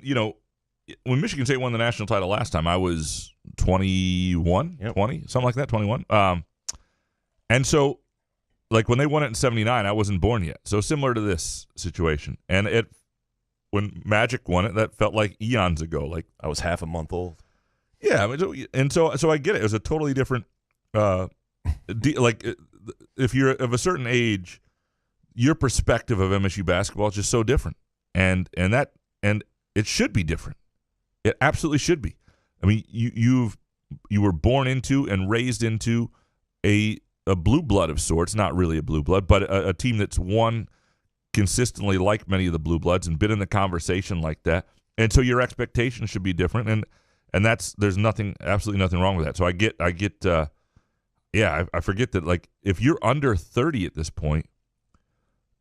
Michigan State won the national title last time, I was 21, 20, something like that, 21. And so, like, when they won it in 79, I wasn't born yet. So similar to this situation. And when Magic won it, that felt like eons ago. Like, I was half a month old. Yeah, and so I get it. It was a totally different, if you're of a certain age, your perspective of MSU basketball is just so different. And it should be different. It absolutely should be. I mean, you were born into and raised into a blue blood of sorts, not really a blue blood, but a team that's won consistently like many of the blue bloods and been in the conversation like that. And so your expectations should be different. And there's absolutely nothing wrong with that. So I forget that, like, if you're under 30 at this point,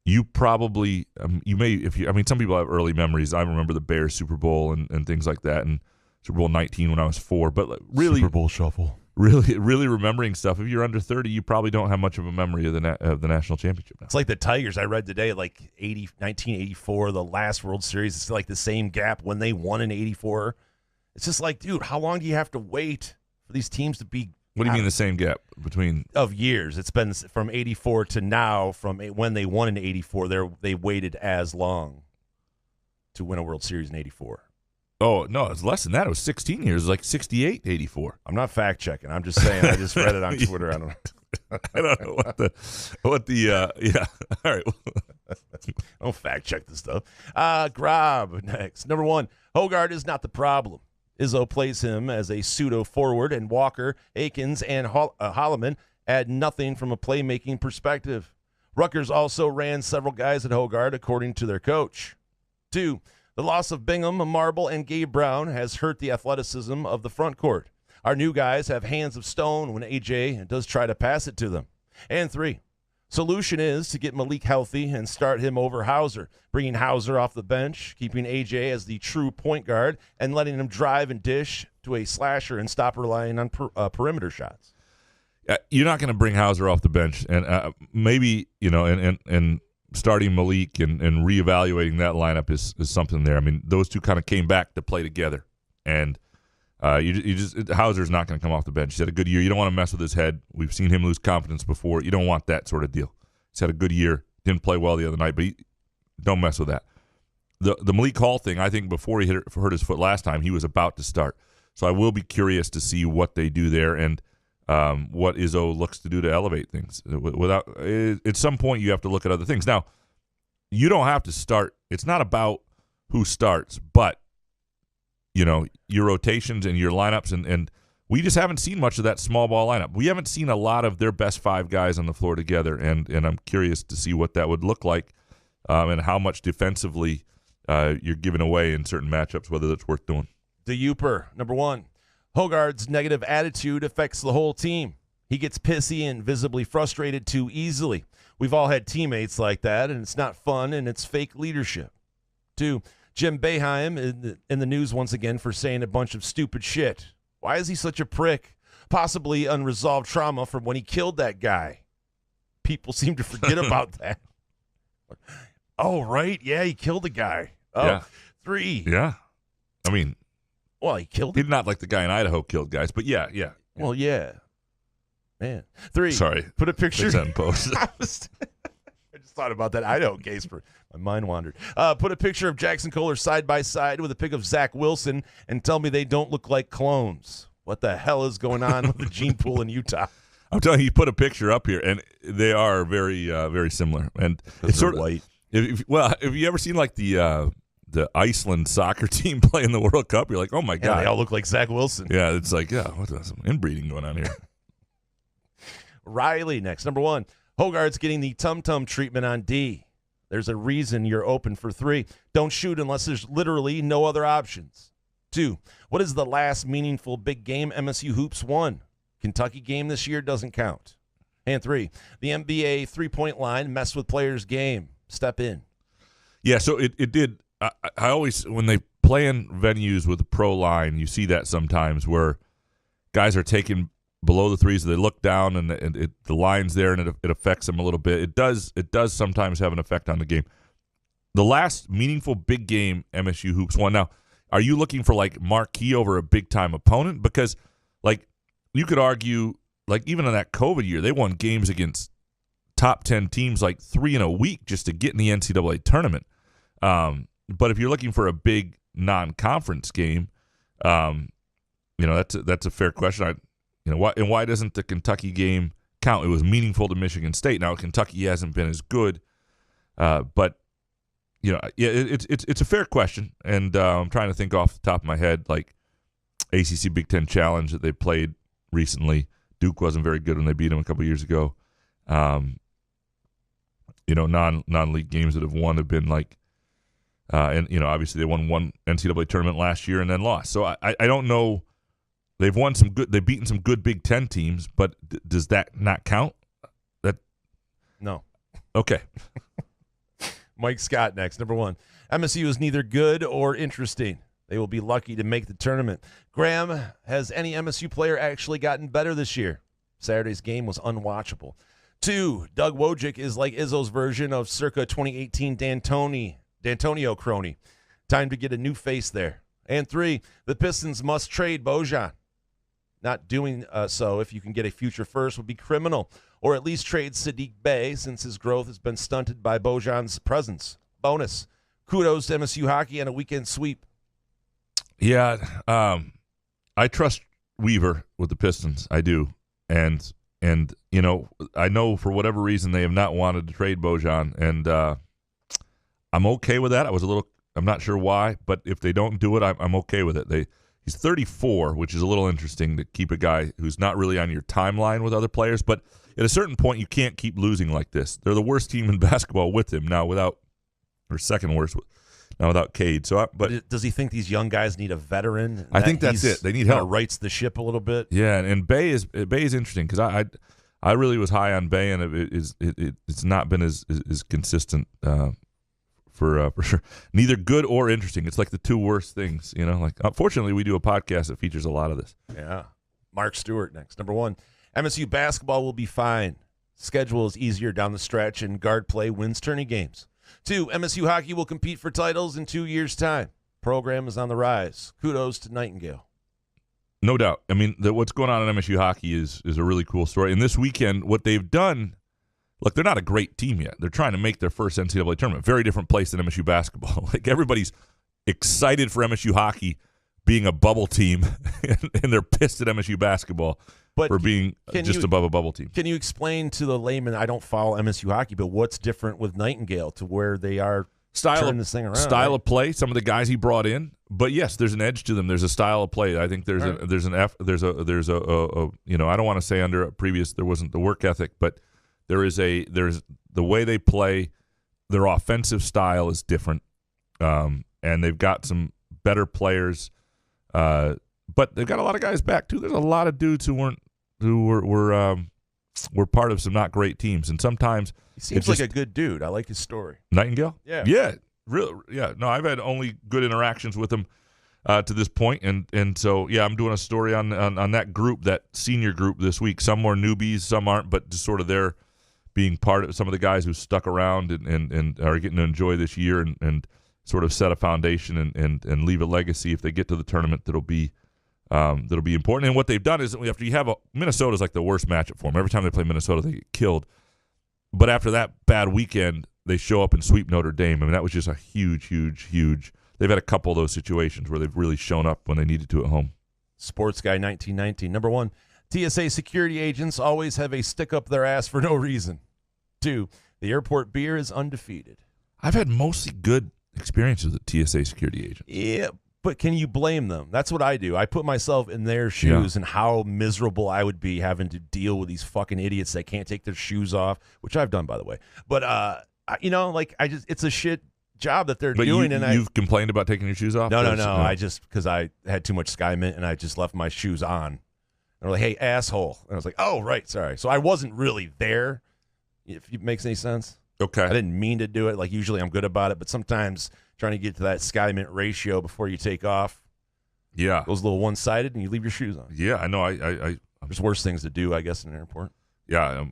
you probably some people have early memories. I remember the Bears Super Bowl and things like that, and Super Bowl 19 when I was 4. But really, Super Bowl shuffle. Really remembering stuff. If you're under 30, you probably don't have much of a memory of the national championship now. It's like the Tigers. I read today, like 1984, the last World Series. It's like the same gap when they won in 84. It's just like, dude, how long do you have to wait for these teams to be? What do you mean the same gap between? Of years. It's been from 84 to now. From when they won in 84, they waited as long to win a World Series in 84. Oh, no, it's less than that. It was 16 years. It was like 68, 84. I'm not fact-checking. I'm just saying. I just read it on Twitter. I don't know. I don't know what the yeah. All right. Don't fact-check this stuff. Grob next. Number one, Hogard is not the problem. Izzo plays him as a pseudo-forward, and Walker, Akins, and Holloman add nothing from a playmaking perspective. Rutgers also ran several guys at Hogard, according to their coach. 2, the loss of Bingham, Marble, and Gabe Brown has hurt the athleticism of the front court. Our new guys have hands of stone when AJ does try to pass it to them. And 3, solution is to get Malik healthy and start him over Hauser, bringing Hauser off the bench, keeping AJ as the true point guard, and letting him drive and dish to a slasher and stop relying on perimeter shots. You're not going to bring Hauser off the bench, and maybe and starting Malik and reevaluating that lineup is something there. I mean, those two kind of came back to play together, and Hauser's not going to come off the bench. He's had a good year. You don't want to mess with his head. We've seen him lose confidence before. You don't want that sort of deal. He's had a good year. Didn't play well the other night, but don't mess with that. The Malik Hall thing, I think before he hurt his foot last time, he was about to start. So I will be curious to see what they do there and what Izzo looks to do to elevate things. At some point, you have to look at other things. Now, you don't have to start. It's not about who starts, but your rotations and your lineups, and we just haven't seen much of that small ball lineup. We haven't seen a lot of their best 5 guys on the floor together, and I'm curious to see what that would look like and how much defensively you're giving away in certain matchups, whether that's worth doing. The Youper, number 1. Hogard's negative attitude affects the whole team. He gets pissy and visibly frustrated too easily. We've all had teammates like that, and it's not fun, and it's fake leadership. 2, Jim Boeheim in the news once again for saying a bunch of stupid shit. Why is he such a prick? Possibly unresolved trauma from when he killed that guy. People seem to forget about that. Oh, right? Yeah, he killed a guy. Oh, yeah. 3. Yeah. I mean, Well, he killed He's him. not like the guy in Idaho killed guys, but yeah. Well, yeah. Man. But yeah. Well, yeah. Man. 3. Sorry. Put a picture. Fix that in post. I just thought about that Idaho case. My mind wandered. Put a picture of Jackson Kohler side by side with a pic of Zach Wilson and tell me they don't look like clones. What the hell is going on with the gene pool in Utah? I'm telling you, put a picture up here, and they are very, very similar. And it's sort of white. If you ever seen like the Iceland soccer team play in the World Cup, you're like, oh my Yeah, god, they all look like Zach Wilson. yeah, it's like what's some inbreeding going on here? Riley next. Number 1, Hogarth's getting the tum-tum treatment on D. There's a reason you're open for 3. Don't shoot unless there's literally no other options. 2, what is the last meaningful big game MSU Hoops won? Kentucky game this year doesn't count. And 3, the NBA three-point line messed with players' game. Step in. Yeah, so it did. I always, when they play in venues with a pro line, you see that sometimes where guys are taking below the threes, they look down and the line's there and it affects them a little bit. It does sometimes have an effect on the game. The last meaningful big game MSU Hoops won. Now, are you looking for like marquee over a big time opponent? Because like you could argue, like even in that COVID year, they won games against top 10 teams like 3 in a week just to get in the NCAA tournament. But if you're looking for a big non-conference game, that's a fair question. Why doesn't the Kentucky game count? It was meaningful to Michigan State. Now Kentucky hasn't been as good, but it's a fair question. And I'm trying to think off the top of my head, like ACC Big Ten Challenge that they played recently. Duke wasn't very good when they beat them a couple years ago. Non-league games that have won have been like, obviously they won one NCAA tournament last year and then lost. So I don't know. They've beaten some good Big Ten teams, but does that not count? No. Okay. Mike Scott next. Number 1, MSU is neither good or interesting. They will be lucky to make the tournament. Graham, has any MSU player actually gotten better this year? Saturday's game was unwatchable. 2, Doug Wojcik is like Izzo's version of circa 2018 D'Antonio crony. Time to get a new face there. And 3, the Pistons must trade Bojan. Not doing so if you can get a future first would be criminal, or at least trade Sadiq Bey since his growth has been stunted by Bojan's presence. Bonus, kudos to MSU hockey and a weekend sweep. Yeah, I trust Weaver with the Pistons. I do, and I know for whatever reason they have not wanted to trade Bojan, and I'm okay with that. I'm not sure why, but if they don't do it, I'm okay with it. He's 34, which is a little interesting to keep a guy who's not really on your timeline with other players. But at a certain point, you can't keep losing like this. They're the worst team in basketball with him now, second worst now without Cade. But does he think these young guys need a veteran? I think that's it. They need help. Rights the ship a little bit. Yeah, and Bey is interesting because I really was high on Bey, and it's not been as consistent. For sure, neither good or interesting. It's like the two worst things, Like, unfortunately, we do a podcast that features a lot of this. Yeah. Mark Stewart next. Number 1, MSU basketball will be fine. Schedule is easier down the stretch, and guard play wins tourney games. 2, MSU hockey will compete for titles in 2 years' time. Program is on the rise. Kudos to Nightingale. No doubt. I mean, what's going on in MSU hockey is a really cool story. And this weekend, what they've done. Look, they're not a great team yet. They're trying to make their first NCAA tournament. Very different place than MSU basketball. Like, everybody's excited for MSU hockey being a bubble team, and they're pissed at MSU basketball for being just above a bubble team. Can you explain to the layman, I don't follow MSU hockey, but what's different with Nightingale to where they are turning this thing around? Style of play, some of the guys he brought in. But yes, there's an edge to them. There's a style of play. I think there's a I don't want to say under a previous there wasn't the work ethic, but there's the way they play. Their offensive style is different, and they've got some better players, but they've got a lot of guys back too. There's a lot of dudes who were part of some not great teams, and sometimes he seems like a good dude. I like his story. Nightingale, yeah, really, yeah. No, I've had only good interactions with him to this point, and so yeah, I'm doing a story on that group, that senior group this week. Some more newbies, some aren't, but just sort of there. Being part of some of the guys who stuck around and are getting to enjoy this year, and sort of set a foundation and leave a legacy if they get to the tournament that'll be important. And what they've done is after you have Minnesota's like the worst matchup for them. Every time they play Minnesota, they get killed. But after that bad weekend, they show up and sweep Notre Dame. I mean, that was just a huge. They've had a couple of those situations where they've really shown up when they needed to at home. Sports Guy 1919. Number 1, TSA security agents always have a stick up their ass for no reason. 2, the airport beer is undefeated. I've had mostly good experiences with TSA security agents. Yeah, but can you blame them? That's what I do. I put myself in their shoes and how miserable I would be having to deal with these fucking idiots that can't take their shoes off, which I've done, by the way. But, it's a shit job that they're doing. You've complained about taking your shoes off? No. Because I had too much Sky Mint and I just left my shoes on. And they're like, hey, asshole. And I was like, oh, right, sorry. So I wasn't really there, if it makes any sense. Okay. I didn't mean to do it. Like, usually I'm good about it, but sometimes trying to get to that Sky Mint ratio before you take off goes a little one-sided and you leave your shoes on. Yeah, I know. There's worse things to do, I guess, in an airport. Yeah,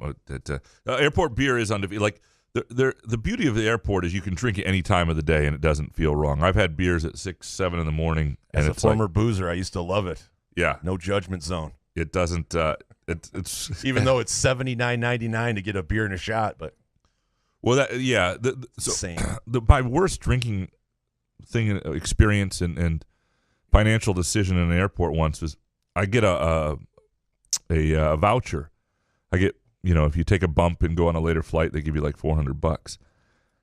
airport beer is undefeated. Like, the beauty of the airport is you can drink it any time of the day and it doesn't feel wrong. I've had beers at 6, 7 in the morning. As and a former boozer, I used to love it. Yeah. No judgment zone. It doesn't it's even though it's $79.99 to get a beer and a shot, but well, same. My worst drinking experience and financial decision in an airport once was I get a voucher. I get, if you take a bump and go on a later flight, they give you like $400.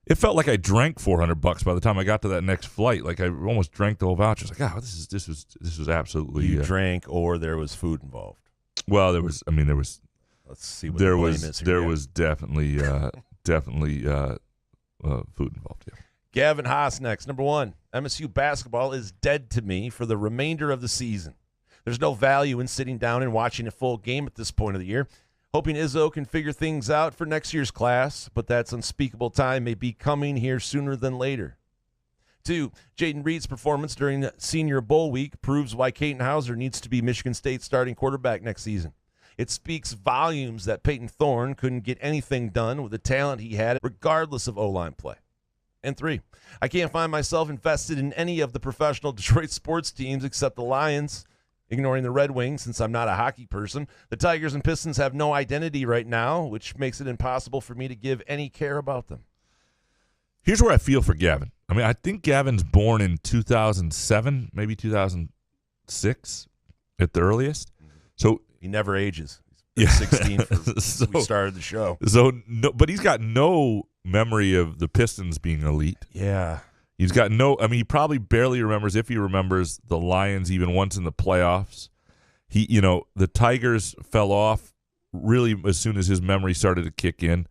It felt like I drank $400 by the time I got to that next flight. Like I almost drank the whole voucher. I was like, this was absolutely. You drank, or there was food involved. Well, there was. Let's see what there the blame was. is here. There was definitely food involved. Yeah. Gavin Haas next. Number 1, MSU basketball is dead to me for the remainder of the season. There's no value in sitting down and watching a full game at this point of the year. Hoping Izzo can figure things out for next year's class, but that's unspeakable time may be coming here sooner than later. 2, Jaden Reed's performance during the Senior Bowl week proves why Caton Hauser needs to be Michigan State's starting quarterback next season. It speaks volumes that Peyton Thorne couldn't get anything done with the talent he had, regardless of O-line play. And 3, I can't find myself invested in any of the professional Detroit sports teams except the Lions. Ignoring the Red Wings, since I'm not a hockey person, the Tigers and Pistons have no identity right now, which makes it impossible for me to give any care about them. Here's where I feel for Gavin. I mean, I think Gavin's born in 2007, maybe 2006 at the earliest. So he never ages. He's 16 when we started the show. But he's got no memory of the Pistons being elite. Yeah. He's got he probably barely remembers, if he remembers, the Lions even once in the playoffs. The Tigers fell off really as soon as his memory started to kick in.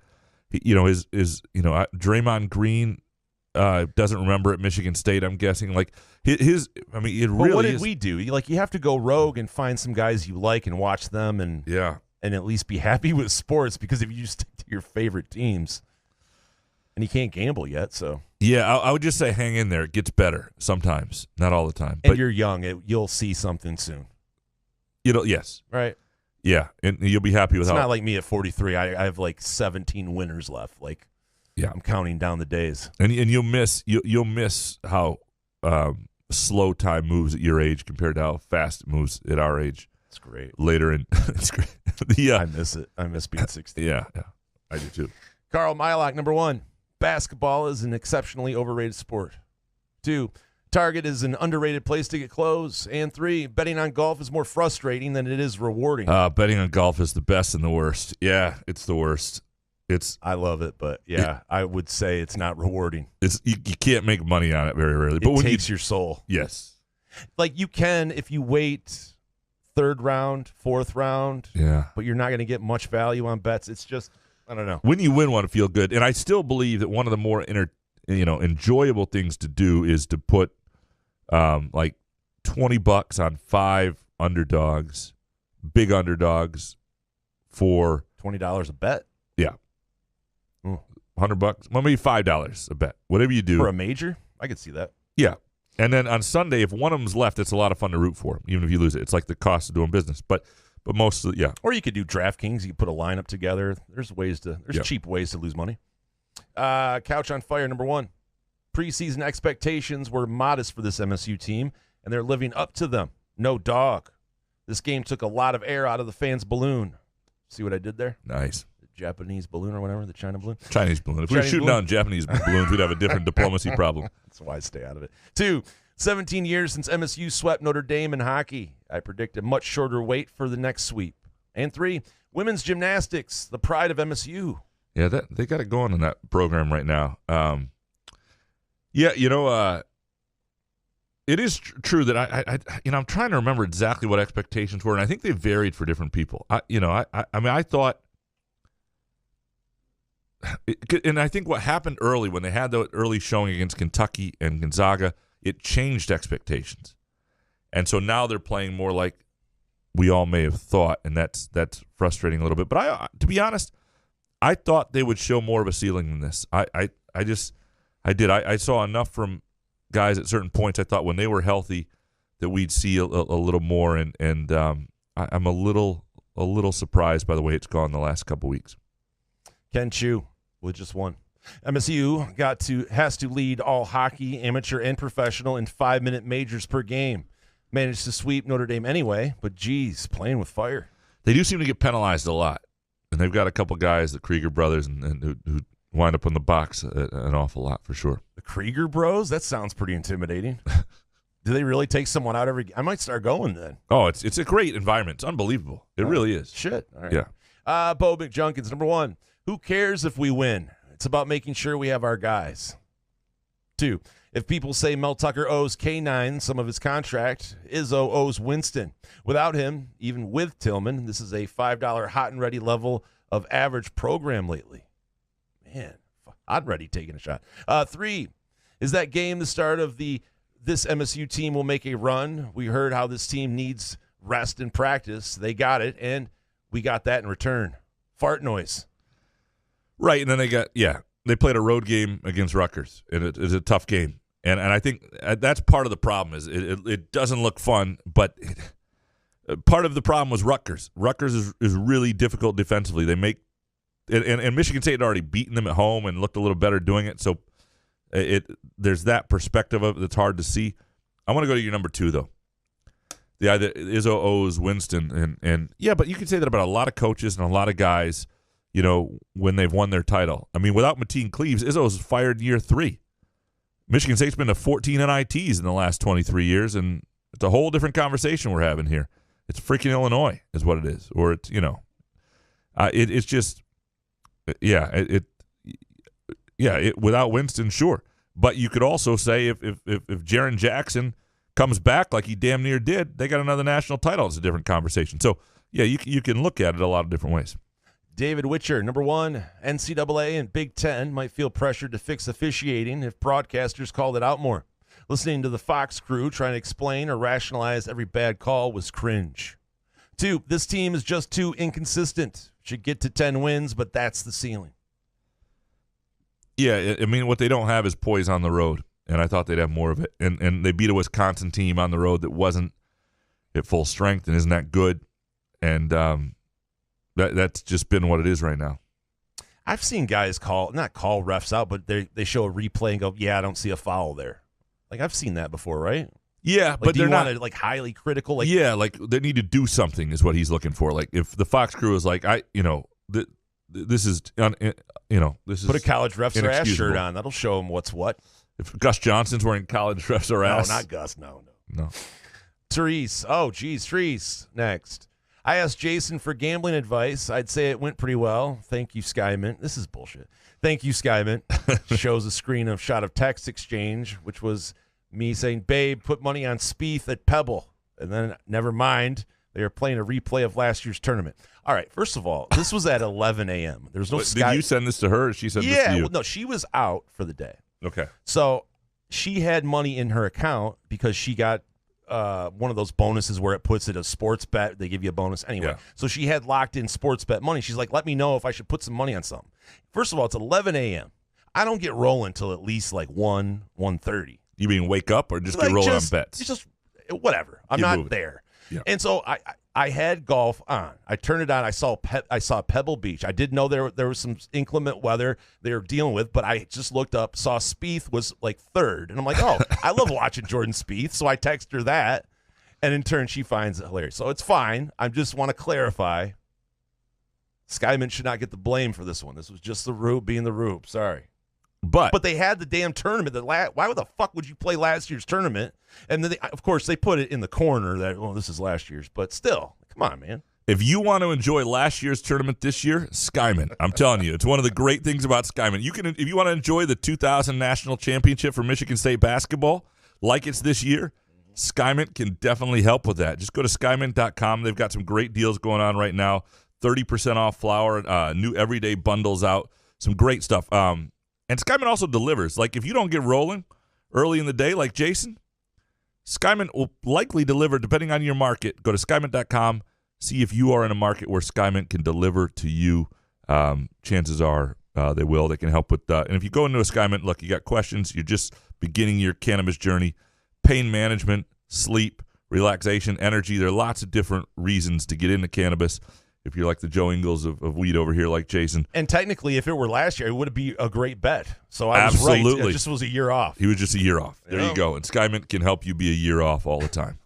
Draymond Green doesn't remember at Michigan State, I'm guessing. Like it but really what did we do? You have to go rogue and find some guys you like and watch them and at least be happy with sports, because if you stick to your favorite teams, and he can't gamble yet, so. Yeah, I would just say hang in there. It gets better sometimes, not all the time. And you're young. You'll see something soon. Yes. Right. Yeah, and you'll be happy with It's not like me at 43. I have like 17 winners left. Like, I'm counting down the days. And you'll miss how slow time moves at your age compared to how fast it moves at our age. It's great. Later in it's great. I miss it. I miss being 16. Yeah, I do too. Carl Mylock, number 1. Basketball is an exceptionally overrated sport. 2, Target is an underrated place to get clothes. And 3, betting on golf is more frustrating than it is rewarding. Betting on golf is the best and the worst. Yeah, it's the worst. I love it, but I would say it's not rewarding. You can't make money on it very rarely. But it takes your soul. Yes. Like you can if you wait 3rd round, 4th round. Yeah. But you're not going to get much value on bets. It's just, I don't know. When you win one, it feel good. And I still believe that one of the more enjoyable things to do is to put like $20 on 5 underdogs, big underdogs for $20 a bet. Yeah. $100, well, maybe $5 a bet. Whatever you do for a major, I could see that. Yeah, and then on Sunday, if one of them's left, it's a lot of fun to root for, even if you lose it. It's like the cost of doing business. But most of Or you could do DraftKings. You could put a lineup together. There's cheap ways to lose money. Couch on Fire, number 1. Preseason expectations were modest for this MSU team, and they're living up to them. No dog. This game took a lot of air out of the fans' balloon. See what I did there? Nice. The Japanese balloon or whatever, the China balloon? Chinese balloon. If we were shooting down Japanese balloons, we'd have a different diplomacy problem. That's why I stay out of it. 2, 17 years since MSU swept Notre Dame in hockey. I predict a much shorter wait for the next sweep. And 3, women's gymnastics, the pride of MSU. Yeah, they got it going in that program right now. It is true that I'm trying to remember exactly what expectations were, and I think they varied for different people. I thought, and I think what happened early when they had the early showing against Kentucky and Gonzaga, it changed expectations, and so now they're playing more like we all may have thought, and that's frustrating a little bit. But to be honest, I thought they would show more of a ceiling than this. I saw enough from guys at certain points. I thought when they were healthy that we'd see a little more, and I'm a little surprised by the way it's gone the last couple weeks. Ken Chu with just one. MSU has to lead all hockey, amateur and professional, in 5-minute majors per game. Managed to sweep Notre Dame anyway, but geez, playing with fire. They do seem to get penalized a lot, and they've got a couple guys, the Krieger brothers, and who wind up in the box an awful lot for sure. The Krieger bros? That sounds pretty intimidating. Do they really take someone out every? I might start going then. Oh, it's a great environment. It's unbelievable. It really is. Shit. All right. Yeah. Bo McJunkins, number 1. Who cares if we win? It's about making sure we have our guys. 2. If people say Mel Tucker owes K9 some of his contract, Izzo owes Winston. Without him, even with Tillman, this is a $5 hot and ready level of average program lately. Man, hot and ready taking a shot. 3, is that game the start of this MSU team will make a run? We heard how this team needs rest and practice. They got it, and we got that in return. Fart noise. Right, and then they played a road game against Rutgers, and it is a tough game. And I think that's part of the problem is it doesn't look fun, but part of the problem was Rutgers. Rutgers is really difficult defensively. They make and Michigan State had already beaten them at home and looked a little better doing it. So there's that perspective of it that's hard to see. I want to go to your number 2 though. The idea Izzo owes Winston, and yeah, but you can say that about a lot of coaches and a lot of guys. When they've won their title. I mean, without Mateen Cleaves, Izzo's fired in year 3. Michigan State's been to 14 NITs in the last 23 years, and it's a whole different conversation we're having here. It's freaking Illinois is what it is. Or it's, it's just, without Winston, sure. But you could also say if Jaren Jackson comes back like he damn near did, they got another national title. It's a different conversation. So, yeah, you can look at it a lot of different ways. David Witcher, number 1, NCAA and Big Ten might feel pressured to fix officiating if broadcasters called it out more. Listening to the Fox crew trying to explain or rationalize every bad call was cringe. 2, this team is just too inconsistent. Should get to 10 wins, but that's the ceiling. Yeah, I mean, what they don't have is poise on the road, and I thought they'd have more of it. And they beat a Wisconsin team on the road that wasn't at full strength and isn't that good. And that's just been what it is right now. I've seen guys not call refs out, but they show a replay and go, yeah, I don't see a foul there. Like, I've seen that before, right? Yeah, like, but they're not like highly critical. Like, yeah, like they need to do something is what he's looking for. Like if the Fox crew is like, this is put a college refs or ass shirt on. That'll show them what's what. If Gus Johnson's wearing college refs or ass, no, not Gus, no. Therese, Therese next. I asked Jason for gambling advice. I'd say it went pretty well. Thank you, Skymint. This is bullshit. Thank you, Skymint. Shows a screen of shot of text exchange, which was me saying, babe, put money on Spieth at Pebble. And then, never mind, they are playing a replay of last year's tournament. All right, first of all, this was at 11 a.m. There was no Did you send this to her or she sent this to you? Well, no, she was out for the day. Okay. So she had money in her account because she got one of those bonuses where it puts it a sports bet. They give you a bonus anyway. Yeah. So she had locked in sports bet money. She's like, let me know if I should put some money on something. First of all, it's 11 a.m. I don't get rolling until at least like 1:30. You mean wake up or just get rolling on bets? It's just whatever. I'm not there. Yeah. And so I had golf on. I turned it on. I saw Pebble Beach. I did know there was some inclement weather they were dealing with, but I just looked up, saw Spieth was like third, and I'm like, oh, I love watching Jordan Spieth. So I text her that, and in turn she finds it hilarious. So it's fine. I just want to clarify. Skyman should not get the blame for this one. This was just the Rube being the Rube. Sorry. But they had the damn tournament. Why the fuck would you play last year's tournament? And then, of course, they put it in the corner that, well, this is last year's. But still, come on, man. If you want to enjoy last year's tournament this year, Skyman. I'm telling you, it's one of the great things about Skyman. If you want to enjoy the 2000 National Championship for Michigan State basketball like it's this year, Skyman can definitely help with that. Just go to Skyman.com. They've got some great deals going on right now. 30% off flour, new everyday bundles out, some great stuff. And Skyman also delivers. Like, if you don't get rolling early in the day like Jason, Skyman will likely deliver depending on your market. Go to Skyman.com, see if you are in a market where Skyman can deliver to you. Chances are they will. They can help with that. And if you go into a Skyman, look, you got questions, you're just beginning your cannabis journey, pain management, sleep, relaxation, energy. There are lots of different reasons to get into cannabis. If you're like the Joe Ingles of weed over here, like Jason. And technically, if it were last year, it would be a great bet. So I was Absolutely. right. It just was a year off. He was just a year off. There you go. And Skyman can help you be a year off all the time.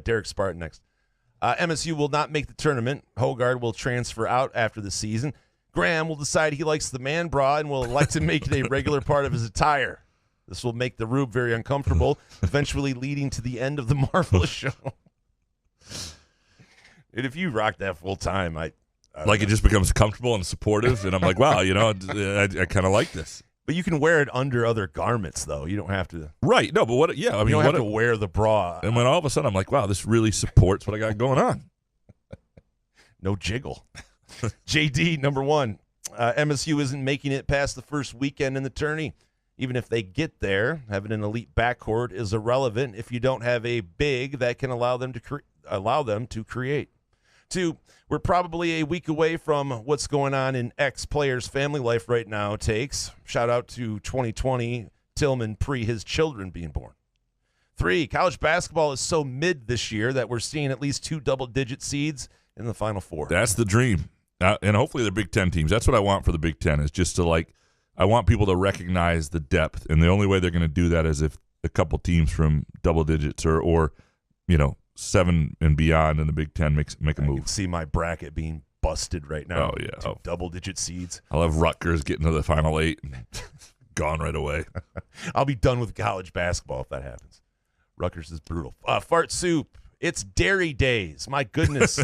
Derek Spartan next. MSU will not make the tournament. Hogard will transfer out after the season. Graham will decide he likes the man bra and will elect to make it a regular part of his attire. This will make the Rube very uncomfortable, eventually leading to the end of the Marvelous Show. And if you rock that full time, I like it just becomes comfortable and supportive, and I'm like, wow, I kind of like this. But you can wear it under other garments, though. You don't have to. Right? No, but what? Yeah, I mean, you don't have to wear the bra. And when all of a sudden I'm like, wow, this really supports what I got going on. No jiggle. JD number 1. MSU isn't making it past the first weekend in the tourney. Even if they get there, having an elite backcourt is irrelevant if you don't have a big that can allow them to create. 2, we're probably a week away from what's going on in ex-players' family life right now takes. Shout out to 2020 Tillman pre his children being born. 3, college basketball is so mid this year that we're seeing at least 2 double-digit seeds in the Final Four. That's the dream. And hopefully they're Big Ten teams. That's what I want for the Big Ten, is just to I want people to recognize the depth. And the only way they're going to do that is if a couple teams from double digits or 7 and beyond in the Big Ten make a move. I can see my bracket being busted right now. Oh, yeah. Double-digit seeds. I'll have Rutgers getting to the Final 8 and gone right away. I'll be done with college basketball if that happens. Rutgers is brutal. Fart soup. It's dairy days. My goodness.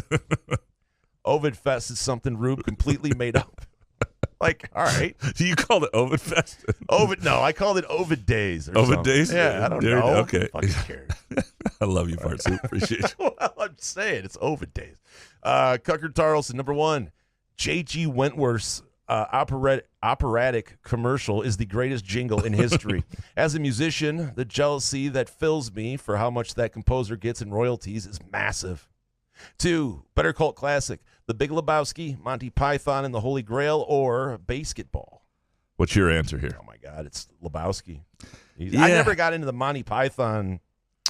Ovid Fest is something Rube completely made up. All right. Do you call it Ovid Fest? No, I called it Ovid Days. Ovid Days? Yeah, I don't know. Okay. Fucking cares. I love you, Fart Soup. Appreciate you. Well, I'm saying it's Ovid Days. Cucker Tarleson, number 1. J.G. Wentworth's operatic commercial is the greatest jingle in history. As a musician, the jealousy that fills me for how much that composer gets in royalties is massive. 2, better cult classic, The Big Lebowski, Monty Python and the Holy Grail, or basketball. What's your answer here? Oh, my God, it's Lebowski. I never got into the Monty Python.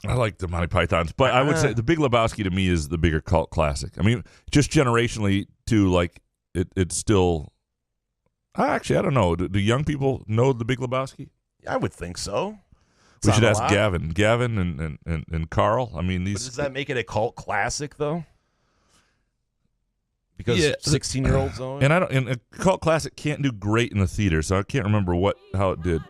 I like the Monty Pythons, but I would say The Big Lebowski to me is the bigger cult classic. I mean, just generationally, too, it's still... Actually, I don't know. Do young people know The Big Lebowski? I would think so. We should ask Gavin and Carl. I mean, these. But does that make it a cult classic though? Because 16-year-olds own it? And a cult classic can't do great in the theater, so I can't remember how it did.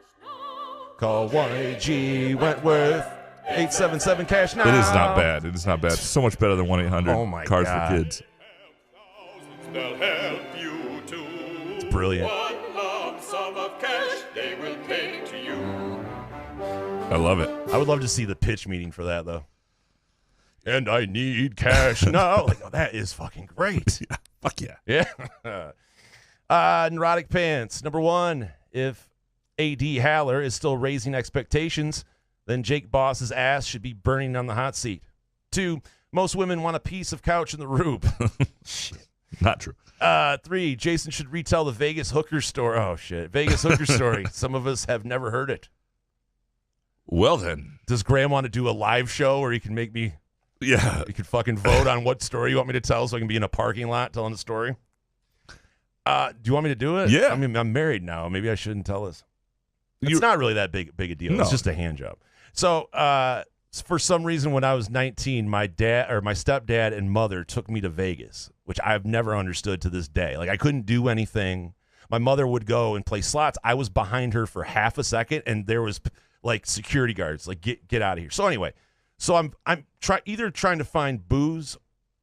Call 1-8G Wentworth 877 cash now. It is not bad. It is not bad. It's so much better than 1-800 Cars for Kids. It's brilliant. I love it. I would love to see the pitch meeting for that, though. And I need cash now. That is fucking great. Yeah, fuck yeah. Yeah. Neurotic Pants. Number 1, if A.D. Haller is still raising expectations, then Jake Boss's ass should be burning on the hot seat. 2, most women want a piece of couch in the Rube. Shit. Not true. 3, Jason should retell the Vegas hooker story. Oh, shit. Vegas hooker story. Some of us have never heard it. Well, then. Does Graham want to do a live show where he can make me Yeah. You could fucking vote on what story you want me to tell so I can be in a parking lot telling the story. Do you want me to do it? Yeah. I mean, I'm married now. Maybe I shouldn't tell this. It's not really that big a deal. No. It's just a hand job. So, for some reason, when I was 19, my stepdad and mother took me to Vegas, which I've never understood to this day. Like, I couldn't do anything. My mother would go and play slots. I was behind her for half a second, and there was like security guards, like get out of here. So anyway, I'm either trying to find booze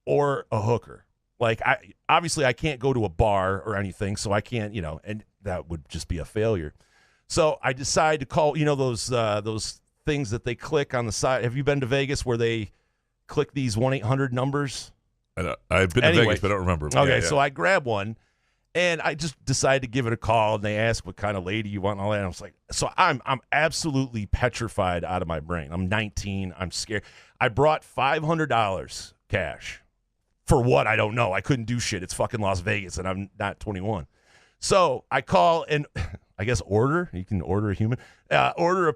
or a hooker. Like, I can't go to a bar or anything, so I can't, and that would just be a failure. So I decide to call, those things that they click on the side. Have you been to Vegas where they click these 1-800 numbers? I've been to Vegas, but I don't remember. Okay, so I grab one, and I just decided to give it a call, and they asked what kind of lady you want and all that. And I was like, so I'm absolutely petrified out of my brain. I'm 19. I'm scared. I brought $500 cash. For what? I don't know. I couldn't do shit. It's fucking Las Vegas, and I'm not 21. So I call and I guess order. You can order a human. Order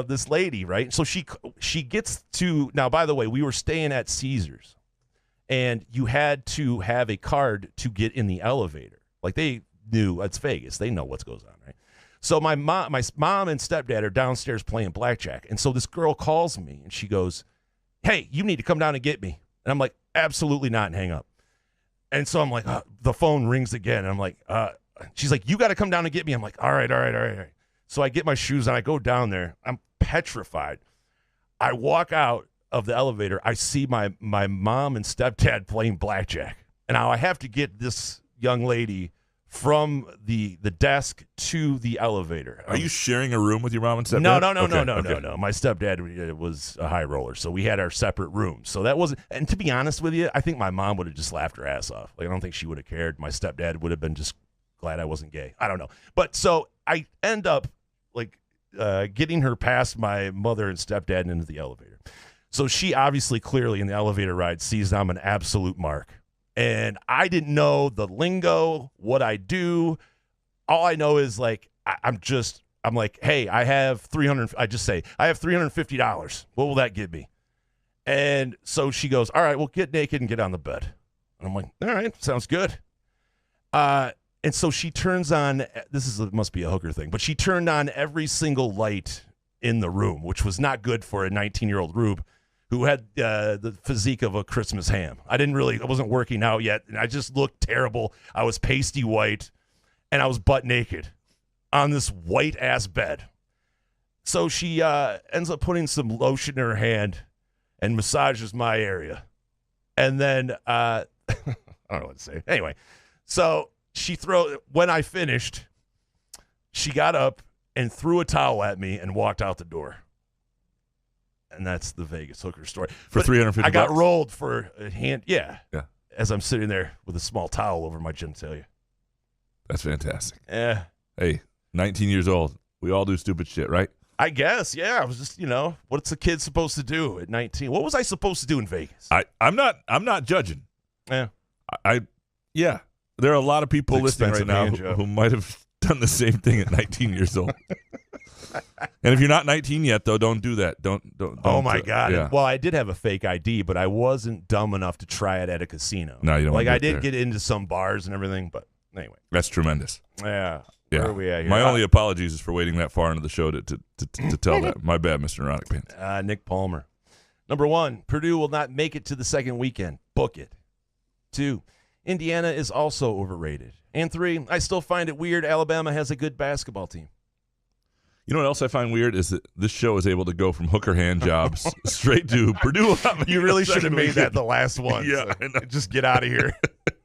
this lady, right? So she gets to. Now, by the way, we were staying at Caesars, and you had to have a card to get in the elevator. Like, they knew it's Vegas. They know what goes on, right? So my mom and stepdad are downstairs playing blackjack, and so this girl calls me, and she goes, "Hey, you need to come down and get me." And I'm like, absolutely not, and hang up. And so I'm like, the phone rings again. And I'm like, she's like, you got to come down and get me. I'm like, all right. So I get my shoes and I go down there. I'm petrified. I walk out of the elevator. I see my mom and stepdad playing blackjack. And now I have to get this young lady from the desk to the elevator. Are you sharing a room with your mom and stepdad? No. Okay. My stepdad was a high roller, so we had our separate rooms. So that wasn't. And to be honest with you, I think my mom would have just laughed her ass off. Like, I don't think she would have cared. My stepdad would have been just glad I wasn't gay. I don't know. But so I end up like getting her past my mother and stepdad and into the elevator. So she obviously, clearly in the elevator ride, sees I'm an absolute mark. And I didn't know the lingo, what I do. All I know is, like, I'm like, hey, I have $350. What will that give me? And so she goes, all right, well, get naked and get on the bed. And I'm like, all right, sounds good. And so she turns on, must be a hooker thing, but she turned on every single light in the room, which was not good for a 19-year-old Rube who had the physique of a Christmas ham. I wasn't working out yet, and I just looked terrible. I was pasty white, and I was butt naked on this white-ass bed. So she ends up putting some lotion in her hand and massages my area. And then, I don't know what to say. Anyway, so when I finished, she got up and threw a towel at me and walked out the door. And that's the Vegas hooker story. For $350. I got rolled for a hand. Yeah. Yeah. As I'm sitting there with a small towel over my genitalia. That's fantastic. Yeah. Hey, 19 years old. We all do stupid shit, right? I guess. Yeah. I was just, what's a kid supposed to do at 19? What was I supposed to do in Vegas? I'm not judging. Yeah. Yeah. There are a lot of people It's listening right now who might have done the same thing at 19 years old. And if you're not 19 yet, though, don't do that. Don't. Oh my God! Yeah. Well, I did have a fake ID, but I wasn't dumb enough to try it at a casino. No, you don't. Like, I did get into some bars and everything, but anyway. That's tremendous. Yeah. Where are we at here? My only apologies is for waiting that far into the show to tell that. My bad, Mr. Neurotic Pants. Nick Palmer. Number 1, Purdue will not make it to the second weekend. Book it. 2, Indiana is also overrated. And 3, I still find it weird Alabama has a good basketball team. You know what else I find weird is that this show is able to go from hooker hand jobs straight to Purdue. You really should have made that the last one. Yeah, so just get out of here.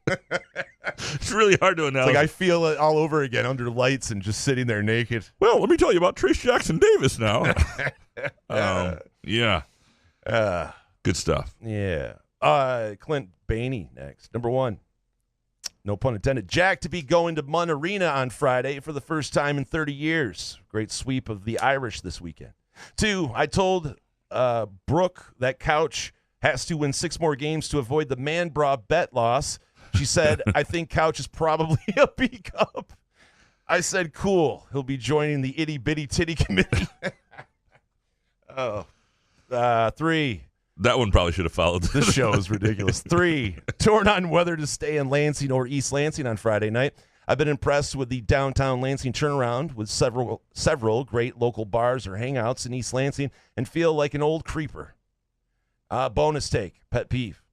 It's really hard to announce. Like, I feel it all over again under lights and just sitting there naked. Well, let me tell you about Trace Jackson Davis now. Yeah. Good stuff. Yeah. Clint Bainey next. Number 1. No pun intended. Jack to be going to Munn Arena on Friday for the first time in 30 years. Great sweep of the Irish this weekend. 2, I told Brooke that Couch has to win 6 more games to avoid the man bra bet loss. She said, I think Couch is probably a B cup. I said, cool. He'll be joining the itty bitty titty committee. 3, That one probably should have followed. This show is ridiculous. 3, torn on whether to stay in Lansing or East Lansing on Friday night. I've been impressed with the downtown Lansing turnaround with several great local bars or hangouts in East Lansing and feel like an old creeper. Bonus take, pet peeve.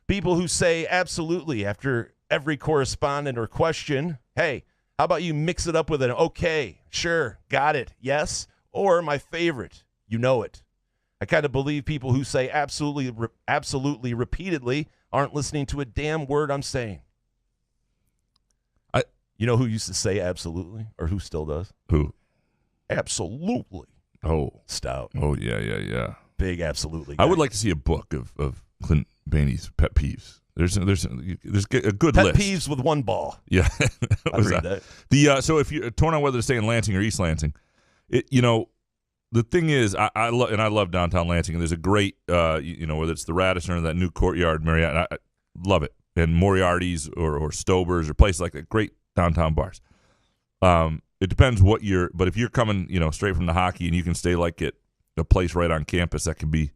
People who say absolutely after every correspondent or question, hey, how about you mix it up with an okay, sure, got it, yes, or my favorite, you know it. I kind of believe people who say absolutely repeatedly aren't listening to a damn word I'm saying. You know who used to say absolutely, or who still does? Who? Absolutely. Oh. Stout. Oh, yeah. Big absolutely guy. I would like to see a book of Clint Bainey's pet peeves. There's a good pet list. Peeves with one ball. Yeah. I'd read that. So if you're torn on whether to stay in Lansing or East Lansing, the thing is, I love downtown Lansing, and there's a great, whether it's the Radisson or that new Courtyard Marriott, I love it. And Moriarty's or Stober's or places like that, great downtown bars. It depends what but if you're coming, straight from the hockey and you can stay like at a place right on campus, that can be,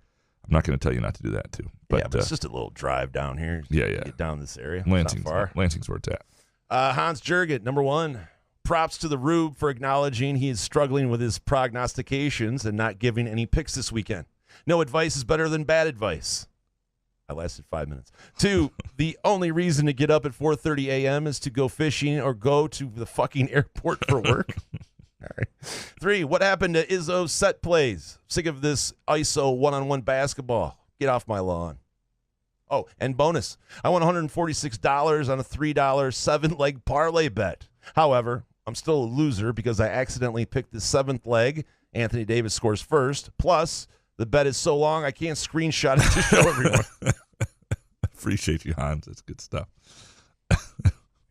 I'm not going to tell you not to do that too. But it's just a little drive down here. Yeah. Get down this area. Lansing's not far. Lansing's where it's at. Hans Jurget, number 1. Props to the Rube for acknowledging he is struggling with his prognostications and not giving any picks this weekend. No advice is better than bad advice. I lasted 5 minutes. 2, the only reason to get up at 4:30 a.m. is to go fishing or go to the fucking airport for work. All right. 3, what happened to Izzo's set plays? Sick of this ISO one-on-one basketball. Get off my lawn. Oh, and bonus. I won $146 on a $3 7-leg parlay bet. However, I'm still a loser because I accidentally picked the 7th leg. Anthony Davis scores first. Plus, the bet is so long I can't screenshot it to show everyone. Appreciate you, Hans. That's good stuff.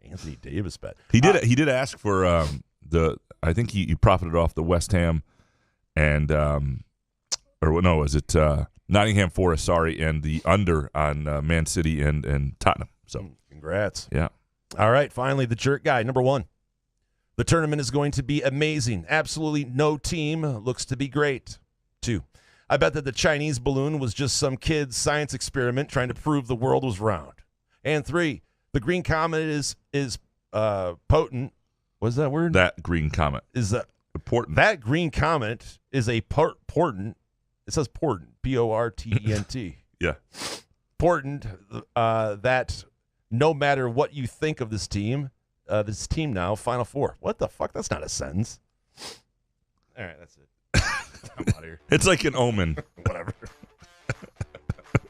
Anthony Davis bet. He did ask for I think he profited off the West Ham and was it Nottingham Forest? Sorry, and the under on Man City and Tottenham. So congrats. Yeah. All right. Finally, the jerk guy, number 1. The tournament is going to be amazing. Absolutely no team looks to be great. 2. I bet that the Chinese balloon was just some kid's science experiment trying to prove the world was round. And 3, the green comet is potent. What's that word? That green comet is that important. That green comet is a portent. It says portent. Portent. Yeah. Portent. That no matter what you think of this team now, Final Four. What the fuck? That's not a sentence. All right, that's it. I'm out of here. It's like an omen. Whatever.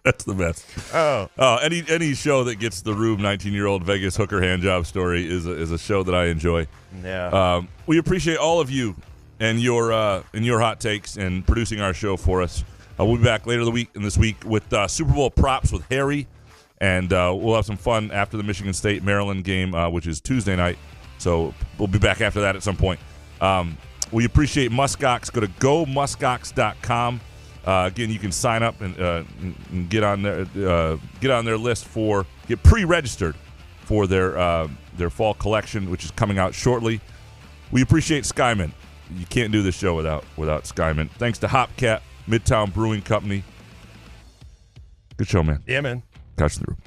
That's the best. Oh, any show that gets the Rube 19-year-old Vegas hooker handjob story is a show that I enjoy. Yeah. We appreciate all of you and your hot takes and producing our show for us. We'll be back later this week with Super Bowl props with Harry, and we'll have some fun after the Michigan State Maryland game, which is Tuesday night. So we'll be back after that at some point. We appreciate Muskox. Go to gomuskox.com. Again, you can sign up and get on their list get pre-registered for their fall collection, which is coming out shortly. We appreciate Skyman. You can't do this show without Skyman. Thanks to Hopcat, Midtown Brewing Company. Good show, man. Yeah, man. Couch in the Room.